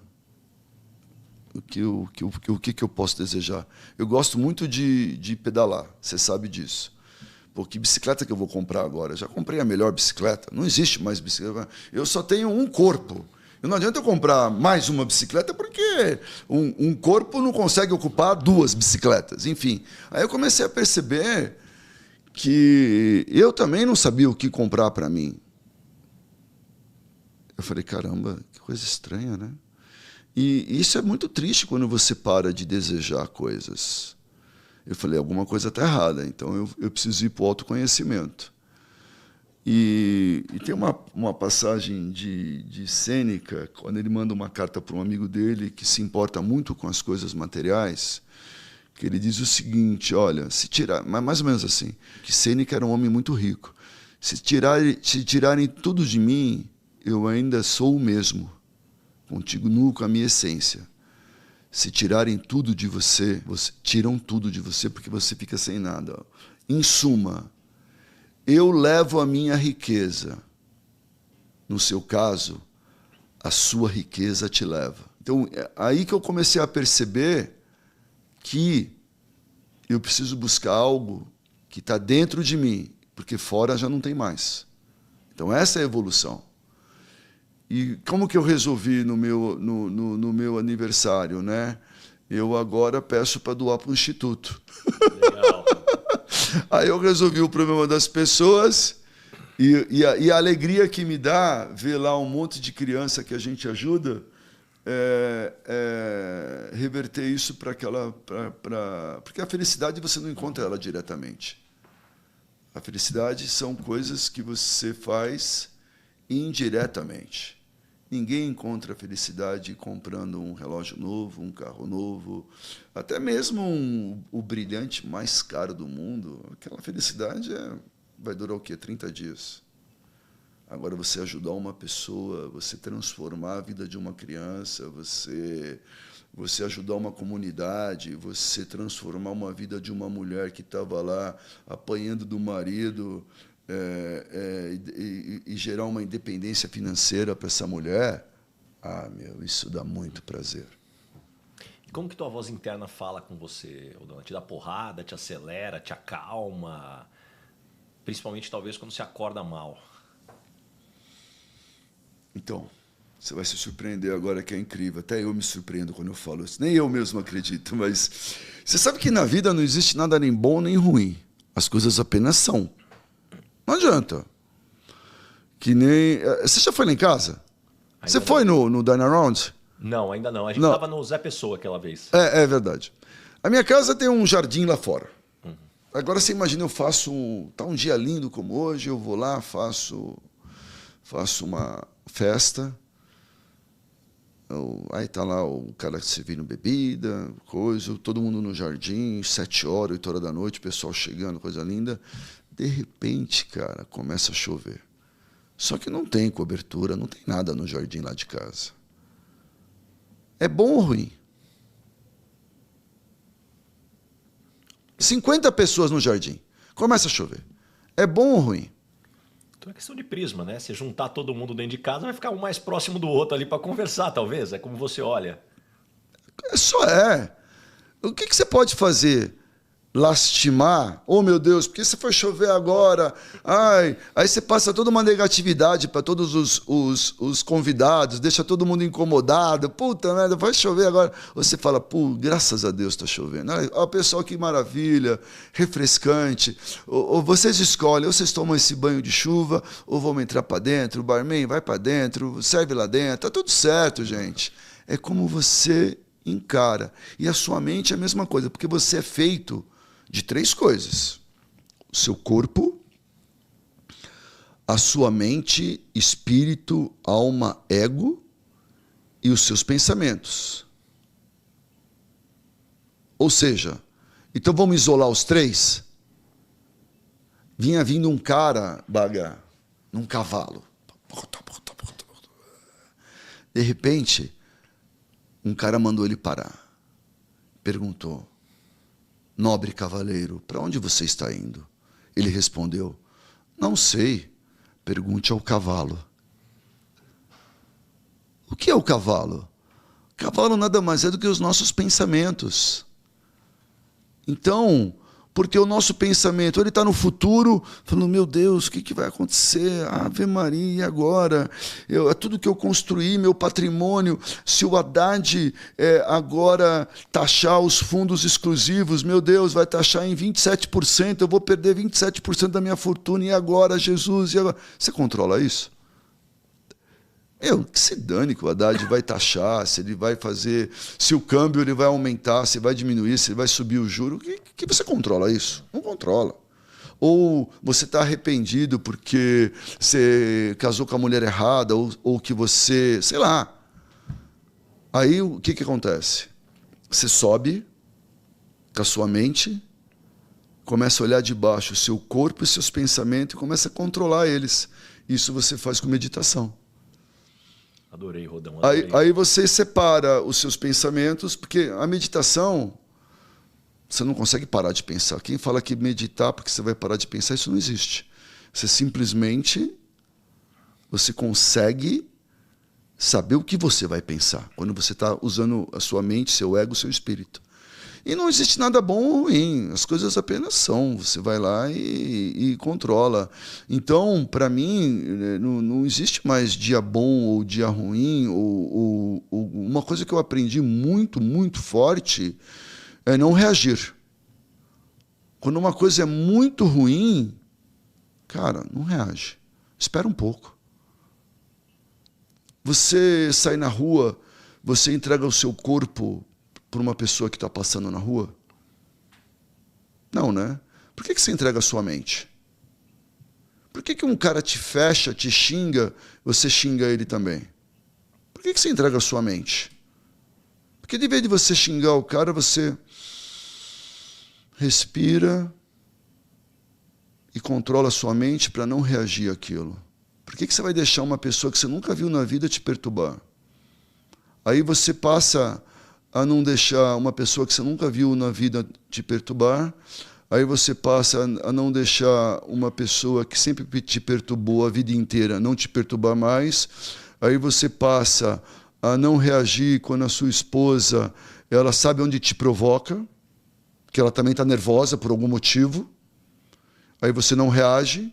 O que eu posso desejar? Eu gosto muito de pedalar, você sabe disso. Pô, que bicicleta que eu vou comprar agora? Já comprei a melhor bicicleta, não existe mais bicicleta. Eu só tenho um corpo. E não adianta eu comprar mais uma bicicleta porque um corpo não consegue ocupar duas bicicletas. Enfim, aí eu comecei a perceber que eu também não sabia o que comprar para mim. Eu falei, caramba, que coisa estranha, né? E isso é muito triste quando você para de desejar coisas. Eu falei, alguma coisa está errada, então eu preciso ir para o autoconhecimento. E tem uma passagem de Sêneca, quando ele manda uma carta para um amigo dele que se importa muito com as coisas materiais, que ele diz o seguinte, olha, se tirar, mais ou menos assim, que Sêneca era um homem muito rico. Se tirarem tudo de mim, eu ainda sou o mesmo, contigo nu com a minha essência. Se tirarem tudo de você, tiram tudo de você porque você fica sem nada. Em suma, eu levo a minha riqueza. No seu caso, a sua riqueza te leva. Então, é aí que eu comecei a perceber que eu preciso buscar algo que está dentro de mim, porque fora já não tem mais. Então, essa é a evolução. E como que eu resolvi no meu aniversário, né? Eu agora peço para doar para o Instituto. Legal. Aí eu resolvi o problema das pessoas e a alegria que me dá ver lá um monte de criança que a gente ajuda, reverter isso para aquela... Porque a felicidade você não encontra ela diretamente. A felicidade são coisas que você faz indiretamente. Ninguém encontra felicidade comprando um relógio novo, um carro novo, até mesmo o brilhante mais caro do mundo. Aquela felicidade vai durar o quê? 30 dias. Agora, você ajudar uma pessoa, você transformar a vida de uma criança, você ajudar uma comunidade, você transformar uma vida de uma mulher que estava lá apanhando do marido, e gerar uma independência financeira para essa mulher, isso dá muito prazer. E como que tua voz interna fala com você, Aldão? Te dá porrada, te acelera, te acalma? Principalmente, talvez, quando você acorda mal. Então, você vai se surpreender agora, que é incrível. Até eu me surpreendo quando eu falo isso. Nem eu mesmo acredito, mas... Você sabe que na vida não existe nada nem bom nem ruim. As coisas apenas são. Não adianta. Que nem... Você já foi lá em casa? Ainda Você não. Foi no Dine Around? Não, ainda não. A gente estava no Zé Pessoa aquela vez. É verdade. A minha casa tem um jardim lá fora. Uhum. Agora você imagina, eu faço... Tá um dia lindo como hoje, eu vou lá, faço uma festa. Aí tá lá o cara servindo bebida, coisa, todo mundo no jardim, 7 horas, 8 horas da noite, o pessoal chegando, coisa linda. De repente, cara, começa a chover. Só que não tem cobertura, não tem nada no jardim lá de casa. É bom ou ruim? 50 pessoas no jardim. Começa a chover. É bom ou ruim? Então é questão de prisma, né? Se juntar todo mundo dentro de casa, vai ficar um mais próximo do outro ali para conversar, talvez. É como você olha. Só é. O que você pode fazer? Lastimar? Oh, meu Deus, porque se for chover agora? Ai, aí você passa toda uma negatividade para todos os convidados, deixa todo mundo incomodado. Puta merda, vai chover agora. Você fala, pô, graças a Deus está chovendo. Ó, pessoal, que maravilha, refrescante. Ou vocês escolhem, ou vocês tomam esse banho de chuva, ou vão entrar para dentro, o barman vai para dentro, serve lá dentro. Tá tudo certo, gente. É como você encara. E a sua mente é a mesma coisa, porque você é feito de 3 coisas: o seu corpo, a sua mente, espírito, alma, ego, e os seus pensamentos. Ou seja, então vamos isolar os três? Vinha vindo um cara, Baga, num cavalo. De repente, um cara mandou ele parar. Perguntou: nobre cavaleiro, para onde você está indo? Ele respondeu: não sei, pergunte ao cavalo. O que é o cavalo? O cavalo nada mais é do que os nossos pensamentos. Então, porque o nosso pensamento, ele está no futuro, falando, meu Deus, o que vai acontecer? Ave Maria, e agora? É tudo que eu construí, meu patrimônio, se o Haddad agora taxar os fundos exclusivos, meu Deus, vai taxar em 27%, eu vou perder 27% da minha fortuna, e agora, Jesus? E agora? Você controla isso? Que se dane que o Haddad vai taxar, se ele vai fazer, se o câmbio ele vai aumentar, se vai diminuir, se ele vai subir o juro, que você controla isso? Não controla. Ou você está arrependido porque você casou com a mulher errada, ou que você, sei lá. Aí o que acontece? Você sobe com a sua mente, começa a olhar de baixo o seu corpo e seus pensamentos e começa a controlar eles. Isso você faz com meditação. Adorei, Rodão. Adorei. Aí você separa os seus pensamentos, porque a meditação, você não consegue parar de pensar. Quem fala que meditar porque você vai parar de pensar, isso não existe. Você simplesmente, você consegue saber o que você vai pensar, quando você está usando a sua mente, seu ego, seu espírito. E não existe nada bom ou ruim, as coisas apenas são. Você vai lá e controla. Então, para mim, não existe mais dia bom ou dia ruim. Ou uma coisa que eu aprendi muito, muito forte é não reagir. Quando uma coisa é muito ruim, cara, não reage. Espera um pouco. Você sai na rua, você entrega o seu corpo por uma pessoa que está passando na rua? Não, né? Por que você entrega a sua mente? Por que um cara te fecha, te xinga, você xinga ele também? Por que você entrega a sua mente? Porque de vez de você xingar o cara, você respira e controla a sua mente para não reagir àquilo. Por que você vai deixar uma pessoa que você nunca viu na vida te perturbar? Aí você passa a não deixar uma pessoa que você nunca viu na vida te perturbar. Aí você passa a não deixar uma pessoa que sempre te perturbou a vida inteira não te perturbar mais. Aí você passa a não reagir quando a sua esposa, ela sabe onde te provoca, que ela também está nervosa por algum motivo. Aí você não reage.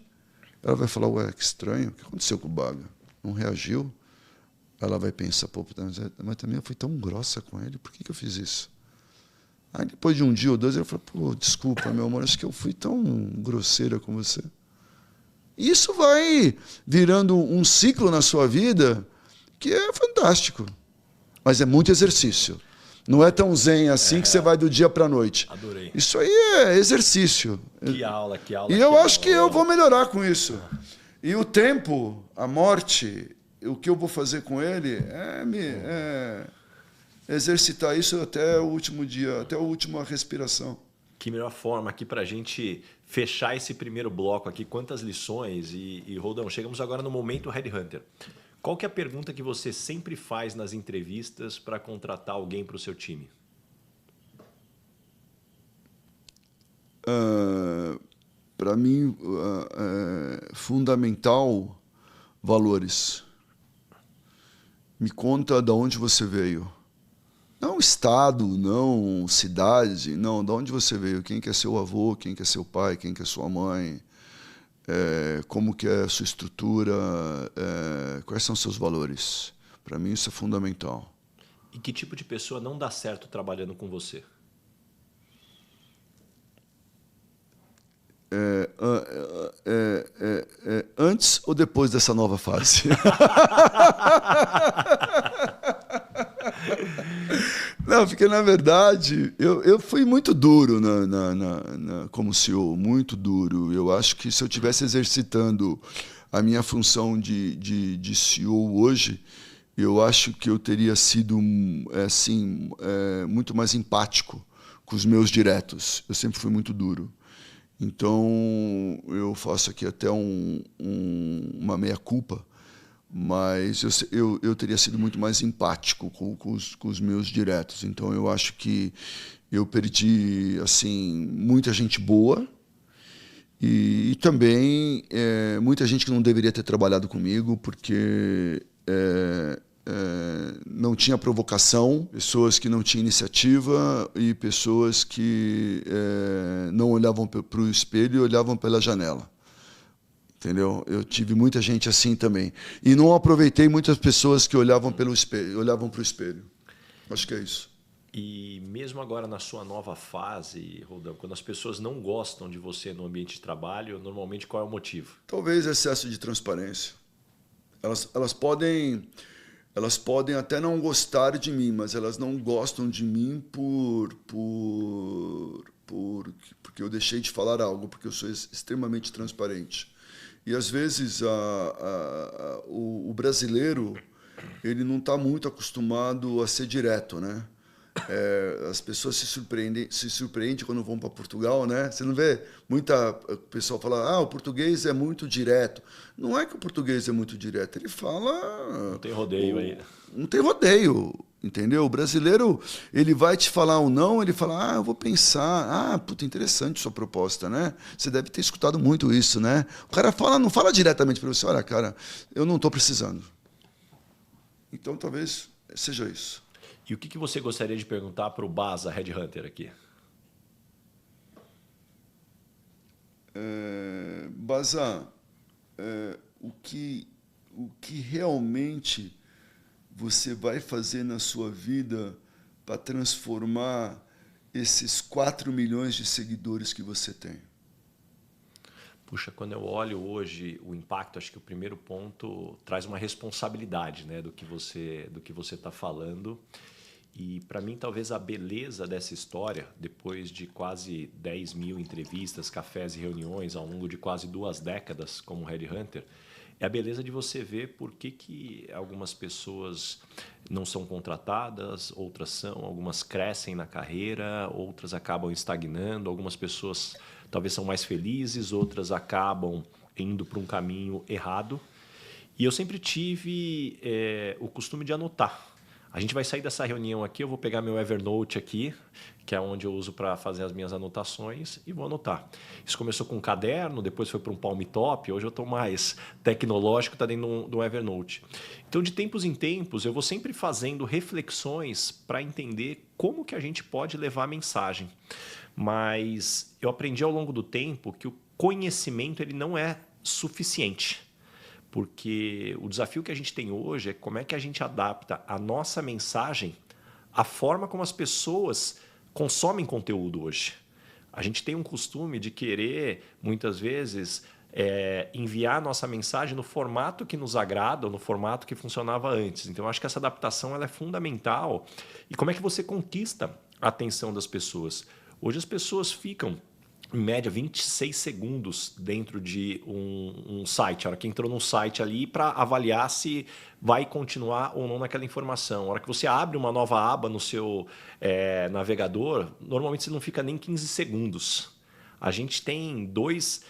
Ela vai falar, ué, que estranho, o que aconteceu com o Baga? Não reagiu? Ela vai pensar, pô, mas também eu fui tão grossa com ele, por que eu fiz isso? Aí depois de um dia ou dois, ela fala, pô, desculpa, meu amor, acho que eu fui tão grosseira com você. Isso vai virando um ciclo na sua vida que é fantástico, mas é muito exercício. Não é tão zen assim que você vai do dia para a noite. Adorei. Isso aí é exercício. Que aula, que aula. E eu acho que eu vou melhorar com isso. E o tempo, a morte, o que eu vou fazer com ele é exercitar isso até o último dia, até a última respiração. Que melhor forma aqui para a gente fechar esse primeiro bloco aqui. Quantas lições. E Rodão, chegamos agora no momento Headhunter. Qual que é a pergunta que você sempre faz nas entrevistas para contratar alguém para o seu time? Para mim, fundamental, valores. Me conta de onde você veio. Não estado, não cidade, não, de onde você veio. Quem que é seu avô, quem que é seu pai, quem que é sua mãe. Como que é a sua estrutura, quais são os seus valores. Para mim isso é fundamental. E que tipo de pessoa não dá certo trabalhando com você? Antes ou depois dessa nova fase? Não, porque na verdade eu fui muito duro como CEO, muito duro. Eu acho que se eu estivesse exercitando a minha função de CEO hoje, eu acho que eu teria sido assim, muito mais empático com os meus diretos. Eu sempre fui muito duro. Então, eu faço aqui até uma meia-culpa, mas eu teria sido muito mais empático com os meus diretos. Então, eu acho que eu perdi assim, muita gente boa e também muita gente que não deveria ter trabalhado comigo, porque não tinha provocação, pessoas que não tinham iniciativa e pessoas que não olhavam para o espelho e olhavam pela janela. Entendeu? Eu tive muita gente assim também. E não aproveitei muitas pessoas que olhavam para o espelho. Acho que é isso. E mesmo agora na sua nova fase, Roldão, quando as pessoas não gostam de você no ambiente de trabalho, normalmente qual é o motivo? Talvez excesso de transparência. Elas podem até não gostar de mim, mas elas não gostam de mim porque eu deixei de falar algo, porque eu sou extremamente transparente. E às vezes o brasileiro ele não está muito acostumado a ser direto, né? As pessoas se surpreendem quando vão para Portugal, né? Você não vê muita pessoa falar, o português é muito direto. Não é que o português é muito direto, ele fala... Não tem rodeio aí. Não tem rodeio, entendeu? O brasileiro, ele vai te falar ou não, ele fala, eu vou pensar, puta, interessante sua proposta, né? Você deve ter escutado muito isso, né? O cara não fala diretamente para você, olha, cara, eu não estou precisando. Então, talvez seja isso. E o que você gostaria de perguntar para o Baza Headhunter aqui? Baza, o que realmente você vai fazer na sua vida para transformar esses 4 milhões de seguidores que você tem? Puxa, quando eu olho hoje o impacto, acho que o primeiro ponto traz uma responsabilidade, né, do que você está falando. E para mim, talvez a beleza dessa história, depois de quase 10 mil entrevistas, cafés e reuniões ao longo de quase 2 décadas como Headhunter, é a beleza de você ver por que algumas pessoas não são contratadas, outras são, algumas crescem na carreira, outras acabam estagnando, algumas pessoas talvez são mais felizes, outras acabam indo para um caminho errado. E eu sempre tive o costume de anotar. A gente vai sair dessa reunião aqui, eu vou pegar meu Evernote aqui, que é onde eu uso para fazer as minhas anotações, e vou anotar. Isso começou com um caderno, depois foi para um Palm Top, hoje eu estou mais tecnológico, está dentro do Evernote. Então, de tempos em tempos, eu vou sempre fazendo reflexões para entender como que a gente pode levar a mensagem. Mas eu aprendi ao longo do tempo que o conhecimento ele não é suficiente. Porque o desafio que a gente tem hoje é como é que a gente adapta a nossa mensagem à forma como as pessoas consomem conteúdo hoje. A gente tem um costume de querer, muitas vezes, enviar a nossa mensagem no formato que nos agrada ou no formato que funcionava antes. Então, eu acho que essa adaptação ela é fundamental. E como é que você conquista a atenção das pessoas? Hoje as pessoas ficam em média 26 segundos dentro de um site. A hora que entrou num site ali para avaliar se vai continuar ou não naquela informação. A hora que você abre uma nova aba no seu navegador, normalmente você não fica nem 15 segundos. A gente tem 2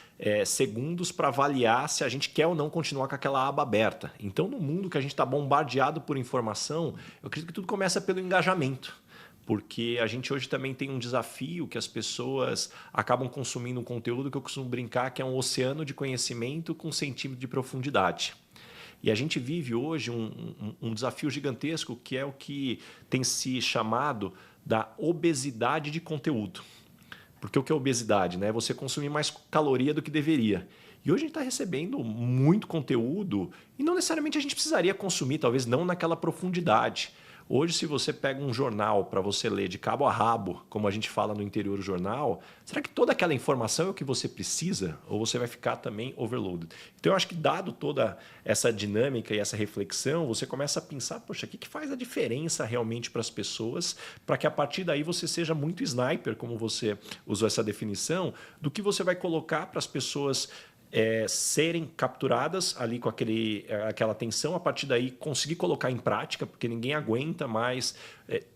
segundos para avaliar se a gente quer ou não continuar com aquela aba aberta. Então, no mundo que a gente está bombardeado por informação, eu acredito que tudo começa pelo engajamento. Porque a gente hoje também tem um desafio que as pessoas acabam consumindo um conteúdo que eu costumo brincar que é um oceano de conhecimento com 1 centímetro de profundidade. E a gente vive hoje um desafio gigantesco que é o que tem se chamado da obesidade de conteúdo. Porque o que é obesidade? Né? É você consumir mais caloria do que deveria. E hoje a gente está recebendo muito conteúdo e não necessariamente a gente precisaria consumir, talvez não naquela profundidade. Hoje, se você pega um jornal para você ler de cabo a rabo, como a gente fala no interior do jornal, será que toda aquela informação é o que você precisa? Ou você vai ficar também overloaded? Então, eu acho que dado toda essa dinâmica e essa reflexão, você começa a pensar, poxa, o que faz a diferença realmente para as pessoas, para que a partir daí você seja muito sniper, como você usou essa definição, do que você vai colocar para as pessoas serem capturadas ali com aquela tensão, a partir daí conseguir colocar em prática, porque ninguém aguenta mais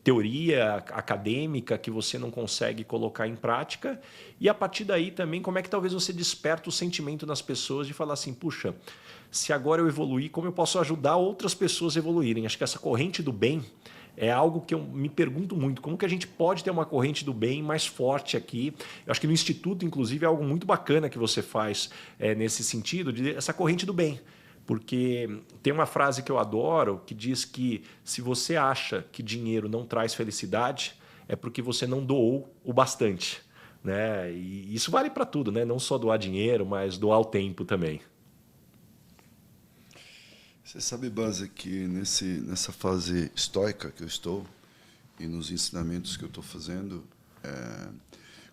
teoria acadêmica que você não consegue colocar em prática, e a partir daí também como é que talvez você desperta o sentimento nas pessoas de falar assim, puxa, se agora eu evoluir, como eu posso ajudar outras pessoas a evoluírem? Acho que essa corrente do bem é algo que eu me pergunto muito, como que a gente pode ter uma corrente do bem mais forte aqui? Eu acho que no Instituto, inclusive, é algo muito bacana que você faz nesse sentido, de essa corrente do bem. Porque tem uma frase que eu adoro que diz que se você acha que dinheiro não traz felicidade, é porque você não doou o bastante. Né? E isso vale para tudo, né? Não só doar dinheiro, mas doar o tempo também. Você sabe, Basa, que nessa fase estoica que eu estou e nos ensinamentos que eu estou fazendo,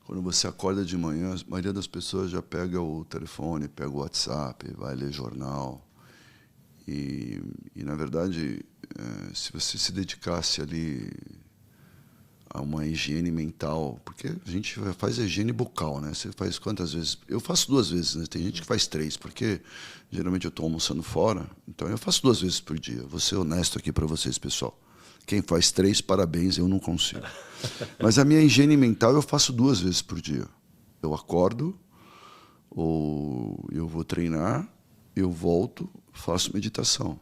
quando você acorda de manhã, a maioria das pessoas já pega o telefone, pega o WhatsApp, vai ler jornal. E na verdade, se você se dedicasse ali a uma higiene mental, porque a gente faz a higiene bucal, né? Você faz quantas vezes? Eu faço 2 vezes, né? Tem gente que faz 3, porque geralmente eu estou almoçando fora, então eu faço 2 vezes por dia. Vou ser honesto aqui para vocês, pessoal. Quem faz 3, parabéns, eu não consigo. Mas a minha higiene mental eu faço 2 vezes por dia. Eu acordo, ou eu vou treinar, eu volto, faço meditação.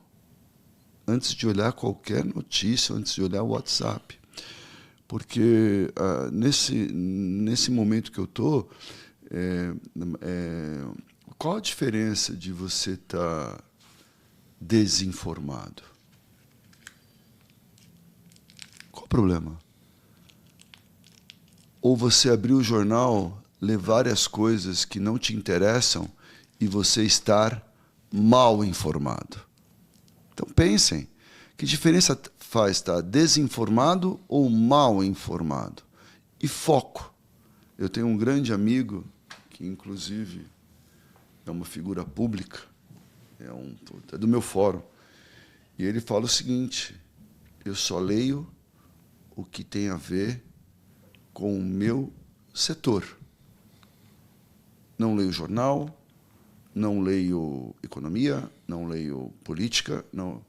Antes de olhar qualquer notícia, antes de olhar o WhatsApp. Porque nesse momento que eu estou, qual a diferença de você estar desinformado? Qual o problema? Ou você abrir o jornal, ler várias coisas que não te interessam e você estar mal informado. Então pensem, que diferença faz estar desinformado ou mal informado? E foco. Eu tenho um grande amigo, que inclusive é uma figura pública, é do meu fórum, e ele fala o seguinte, eu só leio o que tem a ver com o meu setor. Não leio jornal, não leio economia, não leio política, não.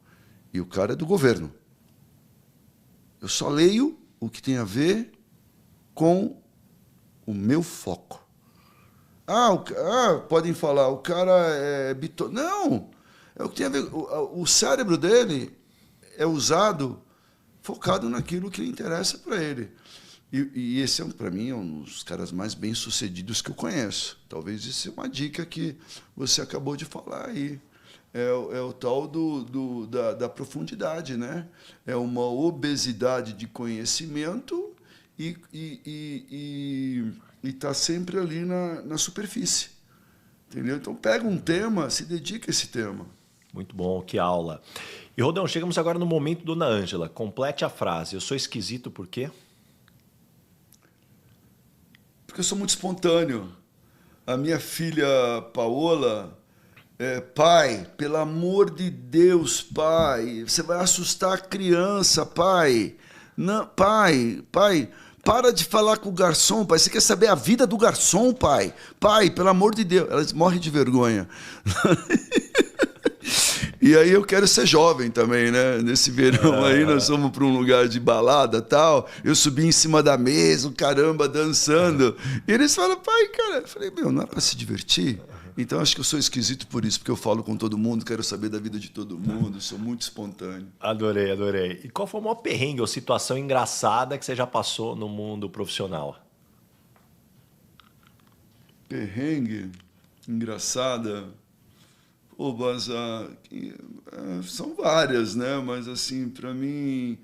E o cara é do governo. Eu só leio o que tem a ver com o meu foco. Podem falar, o cara é Não! É o que tem a ver. O cérebro dele é usado focado naquilo que interessa para ele. E esse, para mim, é um dos caras mais bem-sucedidos que eu conheço. Talvez isso seja uma dica que você acabou de falar aí. É o tal da profundidade, né? É uma obesidade de conhecimento e está sempre ali na superfície. Entendeu? Então, pega um tema, se dedica a esse tema. Muito bom, que aula. E, Rodão, chegamos agora no momento, Dona Ângela. Complete a frase. Eu sou esquisito por quê? Porque eu sou muito espontâneo. A minha filha Paola... pai, pelo amor de Deus, pai, você vai assustar a criança, pai. Não, pai, para de falar com o garçom, pai. Você quer saber a vida do garçom, pai? Pai, pelo amor de Deus. Ela morre de vergonha. E aí eu quero ser jovem também, né? Nesse verão aí nós fomos para um lugar de balada e tal. Eu subi em cima da mesa, caramba, dançando. E eles falam, pai, cara. Eu falei, não é para se divertir? Então acho que eu sou esquisito por isso, porque eu falo com todo mundo, quero saber da vida de todo mundo, sou muito espontâneo. Adorei. E qual foi o maior perrengue ou situação engraçada que você já passou no mundo profissional? Perrengue? Engraçada? Pô, Baza, são várias, né? Mas assim, para mim,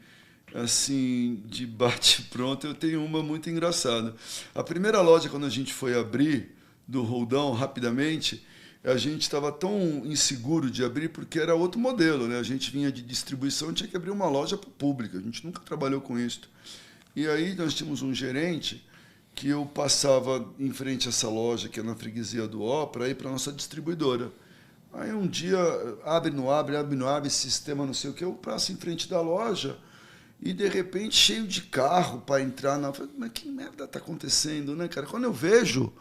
assim, de bate-pronto, eu tenho uma muito engraçada. A primeira loja, quando a gente foi abrir, do Roldão, rapidamente, a gente estava tão inseguro de abrir porque era outro modelo, né? A gente vinha de distribuição, tinha que abrir uma loja para o público, a gente nunca trabalhou com isso. E aí nós tínhamos um gerente que eu passava em frente a essa loja, que é na freguesia do Ó, para ir para a nossa distribuidora. Aí um dia, abre, não abre, sistema não sei o que, eu passo em frente da loja e de repente cheio de carro para entrar na... Eu falei, mas que merda tá acontecendo, né, cara? Quando eu vejo...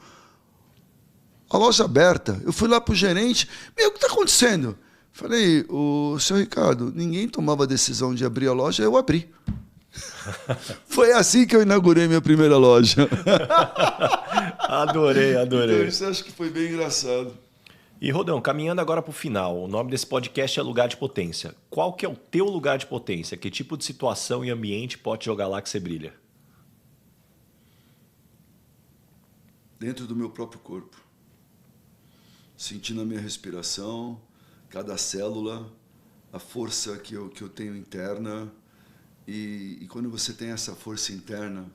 a loja aberta. Eu fui lá pro gerente, o que está acontecendo? Falei, o senhor Ricardo, ninguém tomava a decisão de abrir a loja, eu abri. Foi assim que eu inaugurei minha primeira loja. Adorei. Então, isso eu acho que foi bem engraçado. E, Rodão, caminhando agora para o final, o nome desse podcast é Lugar de Potência. Qual que é o teu lugar de potência? Que tipo de situação e ambiente pode jogar lá que você brilha? Dentro do meu próprio corpo. Sentindo a minha respiração, cada célula, a força que eu tenho interna. E quando você tem essa força interna,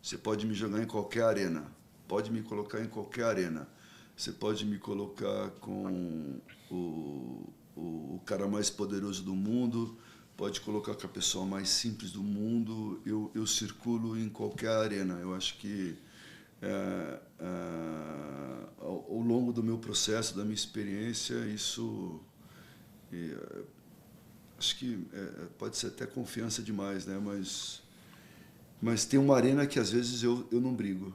você pode me jogar em qualquer arena. Pode me colocar em qualquer arena. Você pode me colocar com o cara mais poderoso do mundo, pode colocar com a pessoa mais simples do mundo. Eu circulo em qualquer arena. Eu acho que ao longo do meu processo, da minha experiência, isso acho que pode ser até confiança demais, né? Mas tem uma arena que às vezes eu não brigo.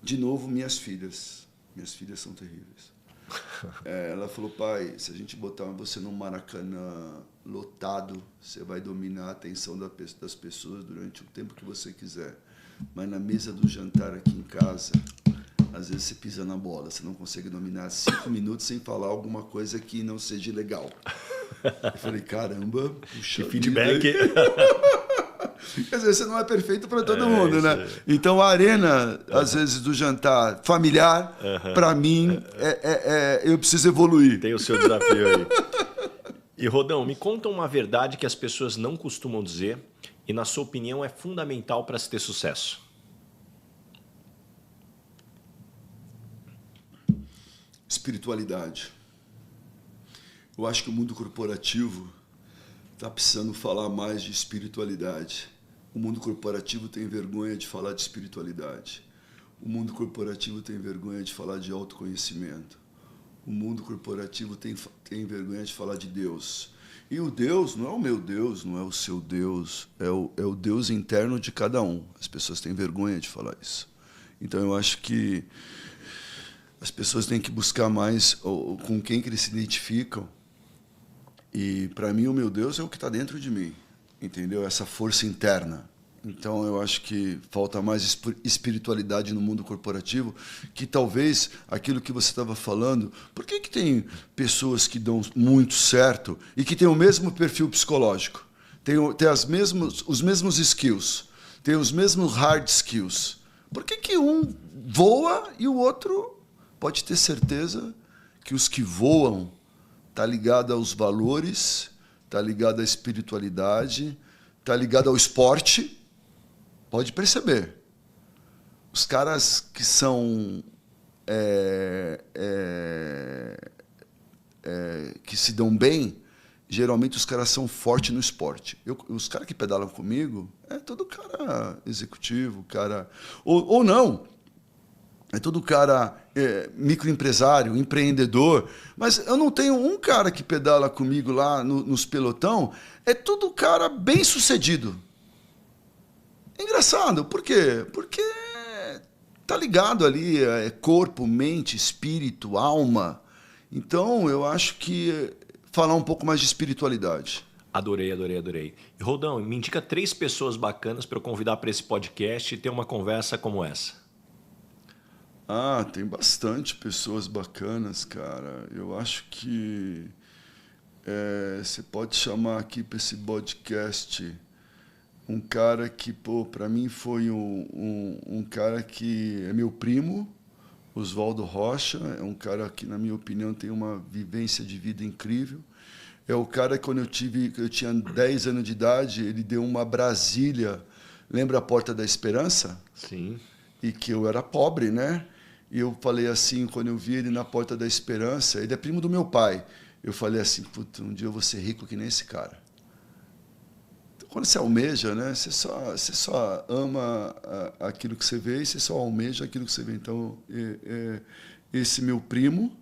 De novo, minhas filhas são terríveis. Ela falou, pai, se a gente botar você num Maracanã lotado, você vai dominar a atenção das pessoas durante o tempo que você quiser. Mas na mesa do jantar aqui em casa, às vezes você pisa na bola, você não consegue dominar 5 minutos sem falar alguma coisa que não seja legal. Eu falei, caramba, puxa que feedback. Quer dizer, você não é perfeito para todo mundo, né? Então, a arena, às vezes, do jantar familiar, para mim, eu preciso evoluir. Tem o seu desafio aí. E, Rodão, me conta uma verdade que as pessoas não costumam dizer e, na sua opinião, é fundamental para se ter sucesso. Espiritualidade. Eu acho que o mundo corporativo está precisando falar mais de espiritualidade. O mundo corporativo tem vergonha de falar de espiritualidade. O mundo corporativo tem vergonha de falar de autoconhecimento. O mundo corporativo tem vergonha de falar de Deus. E o Deus não é o meu Deus, não é o seu Deus, é o Deus interno de cada um. As pessoas têm vergonha de falar isso. Então, eu acho que as pessoas têm que buscar mais com quem que eles se identificam. E, para mim, o meu Deus é o que está dentro de mim, entendeu? Essa força interna. Então, eu acho que falta mais espiritualidade no mundo corporativo, que talvez aquilo que você estava falando... Por que tem pessoas que dão muito certo e que têm o mesmo perfil psicológico? Tem os mesmos skills, tem os mesmos hard skills. Por que um voa e o outro pode ter certeza que os que voam está ligado aos valores, está ligado à espiritualidade, está ligado ao esporte? Pode perceber. Os caras que são que se dão bem, geralmente os caras são fortes no esporte. Os caras que pedalam comigo é todo cara executivo, cara ou não. É todo cara microempresário, empreendedor. Mas eu não tenho um cara que pedala comigo lá nos pelotão. É todo cara bem sucedido. Engraçado. Por quê? Porque tá ligado ali. Corpo, mente, espírito, alma. Então, eu acho que falar um pouco mais de espiritualidade. Adorei. E, Rodão, me indica 3 pessoas bacanas para eu convidar para esse podcast e ter uma conversa como essa. Tem bastante pessoas bacanas, cara. Eu acho que você pode chamar aqui para esse podcast um cara que, para mim foi um cara que é meu primo, Oswaldo Rocha. É um cara que, na minha opinião, tem uma vivência de vida incrível. É o cara que, quando eu tinha 10 anos de idade, ele deu uma Brasília. Lembra a Porta da Esperança? Sim. E que eu era pobre, né? E eu falei assim, quando eu vi ele na Porta da Esperança, ele é primo do meu pai. Eu falei assim, puta, um dia eu vou ser rico que nem esse cara. Então, quando você almeja, né? Você só ama aquilo que você vê e você só almeja aquilo que você vê. Então, esse meu primo,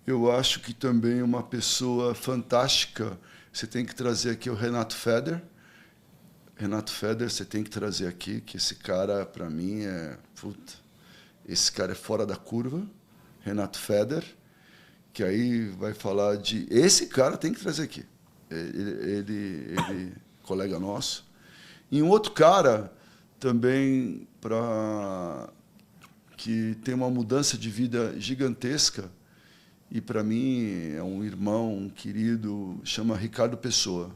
eu acho que também é uma pessoa fantástica. Você tem que trazer aqui o Renato Feder. Renato Feder, você tem que trazer aqui, que esse cara, para mim, puta... Esse cara é fora da curva, Renato Feder, que aí vai falar de... Esse cara tem que trazer aqui. Ele colega nosso. E um outro cara também que tem uma mudança de vida gigantesca, e para mim é um irmão, um querido, chama Ricardo Pessoa.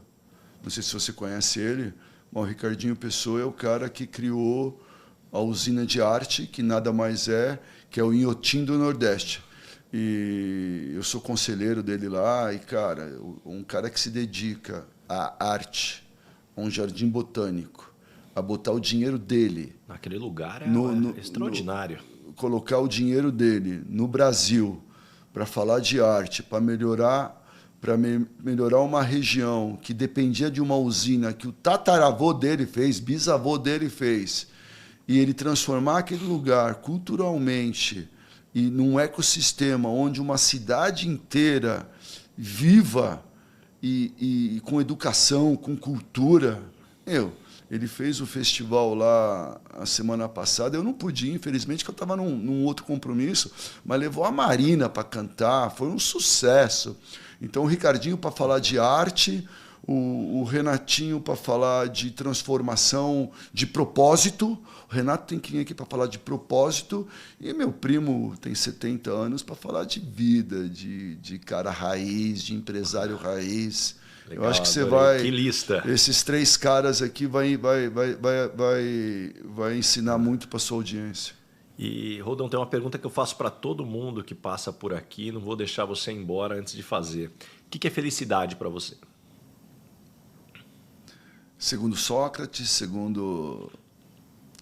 Não sei se você conhece ele, mas o Ricardinho Pessoa é o cara que criou a usina de arte, que nada mais é, que é o Inhotim do Nordeste. E eu sou conselheiro dele lá, e, cara, um cara que se dedica à arte, a um jardim botânico, a botar o dinheiro dele... Naquele lugar é extraordinário. Colocar o dinheiro dele no Brasil para falar de arte, para melhorar uma região que dependia de uma usina que o tataravô dele fez, bisavô dele fez, e ele transformar aquele lugar culturalmente e num ecossistema onde uma cidade inteira viva e com educação, com cultura. Ele fez o festival lá a semana passada. Eu não pude ir, infelizmente, porque eu estava num outro compromisso, mas levou a Marina para cantar, foi um sucesso. Então, o Ricardinho para falar de arte, o Renatinho para falar de transformação, de propósito. O Renato tem que vir aqui para falar de propósito. E meu primo tem 70 anos para falar de vida, de cara raiz, de empresário raiz. Legal, eu acho que você adorei. Que lista. Esses 3 caras aqui vai ensinar muito para sua audiência. E, Roldão, tem uma pergunta que eu faço para todo mundo que passa por aqui. Não vou deixar você ir embora antes de fazer. O que é felicidade para você? Segundo Sócrates,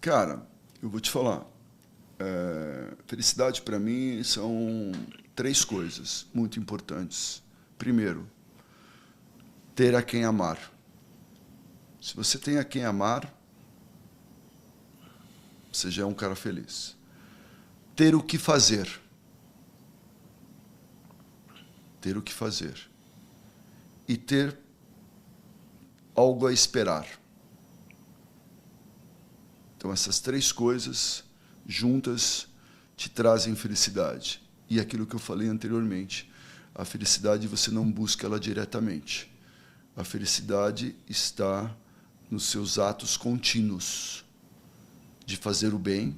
Cara, eu vou te falar. Felicidade para mim são 3 coisas muito importantes. Primeiro, ter a quem amar. Se você tem a quem amar, você já é um cara feliz. Ter o que fazer. Ter o que fazer. E ter algo a esperar. Então, essas 3 coisas juntas te trazem felicidade. E aquilo que eu falei anteriormente, a felicidade você não busca ela diretamente. A felicidade está nos seus atos contínuos de fazer o bem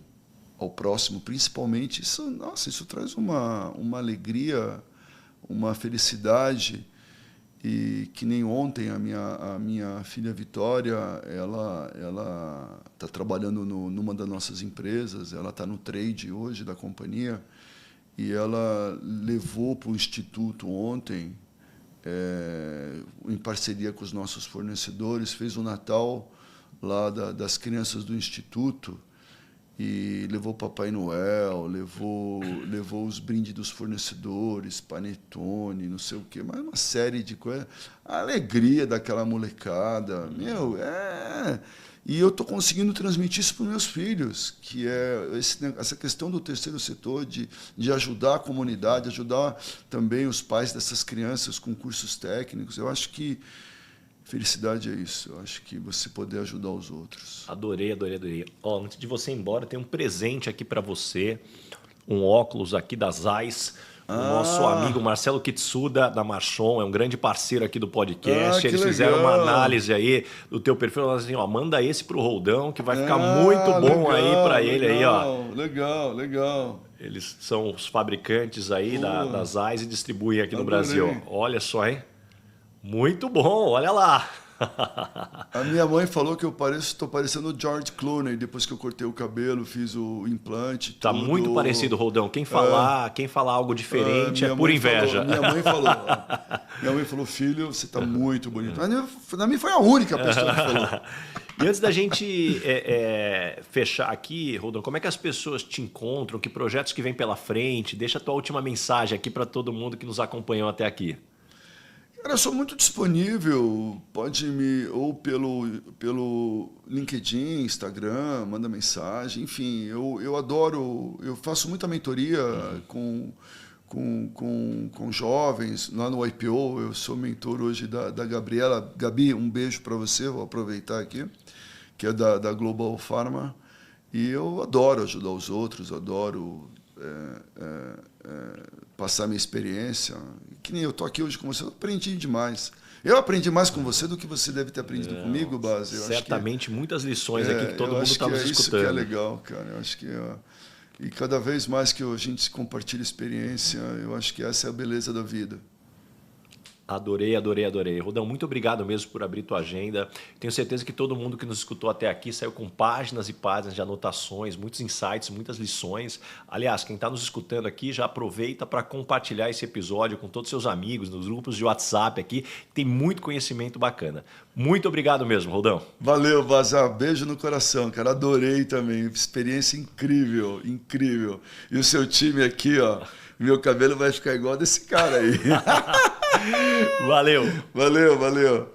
ao próximo, principalmente. Isso traz uma alegria, uma felicidade. E que nem ontem a minha filha Vitória, ela está trabalhando numa das nossas empresas, ela está no trade hoje da companhia, e ela levou para o Instituto ontem, em parceria com os nossos fornecedores, fez o Natal lá das crianças do Instituto, e levou Papai Noel, levou os brindes dos fornecedores, panetone, não sei o quê, mas uma série de coisas. A alegria daquela molecada, E eu estou conseguindo transmitir isso para os meus filhos, que é essa questão do terceiro setor, de ajudar a comunidade, ajudar também os pais dessas crianças com cursos técnicos. Eu acho que felicidade é isso. Eu acho que você poder ajudar os outros. Adorei. Antes de você ir embora, tem um presente aqui para você. Um óculos aqui da Zeiss. O nosso amigo Marcelo Kitsuda, da Marchon, é um grande parceiro aqui do podcast. Eles fizeram uma análise aí do teu perfil. Falaram assim, manda esse pro Roldão, que vai ficar muito bom aí para ele. Legal. Eles são os fabricantes aí da Zeiss e distribuem aqui no Brasil. Olha só, hein? Muito bom, olha lá. A minha mãe falou que eu estou parecendo o George Clooney, depois que eu cortei o cabelo, fiz o implante. Tá muito parecido, Roldão. Quem falar algo diferente é por inveja. Minha mãe falou, filho, você tá muito bonito. Mas na mim foi a única pessoa que falou. E antes da gente fechar aqui, Roldão, como é que as pessoas te encontram? Que projetos que vem pela frente? Deixa a tua última mensagem aqui para todo mundo que nos acompanhou até aqui. Cara, eu sou muito disponível, pode ou pelo LinkedIn, Instagram, manda mensagem, enfim, eu adoro, eu faço muita mentoria com jovens, lá no IPO, eu sou mentor hoje da Gabriela. Gabi, um beijo para você, vou aproveitar aqui, que é da Global Pharma, E eu adoro ajudar os outros, adoro passar minha experiência. Que nem eu estou aqui hoje com você, eu aprendi demais. Eu aprendi mais com você do que você deve ter aprendido comigo, Bas. Certamente muitas lições aqui que todo mundo está nos escutando. Isso que é legal, cara. Eu acho que e cada vez mais que a gente compartilha experiência, eu acho que essa é a beleza da vida. Adorei, adorei, adorei. Rodão, muito obrigado mesmo por abrir tua agenda. Tenho certeza que todo mundo que nos escutou até aqui saiu com páginas e páginas de anotações, muitos insights, muitas lições. Aliás, quem está nos escutando aqui já aproveita para compartilhar esse episódio com todos os seus amigos, nos grupos de WhatsApp aqui. Tem muito conhecimento bacana. Muito obrigado mesmo, Rodão. Valeu, Bazar. Beijo no coração, cara. Adorei também. Experiência incrível, incrível. E o seu time aqui, ó. Meu cabelo vai ficar igual desse cara aí. Valeu. Valeu, valeu.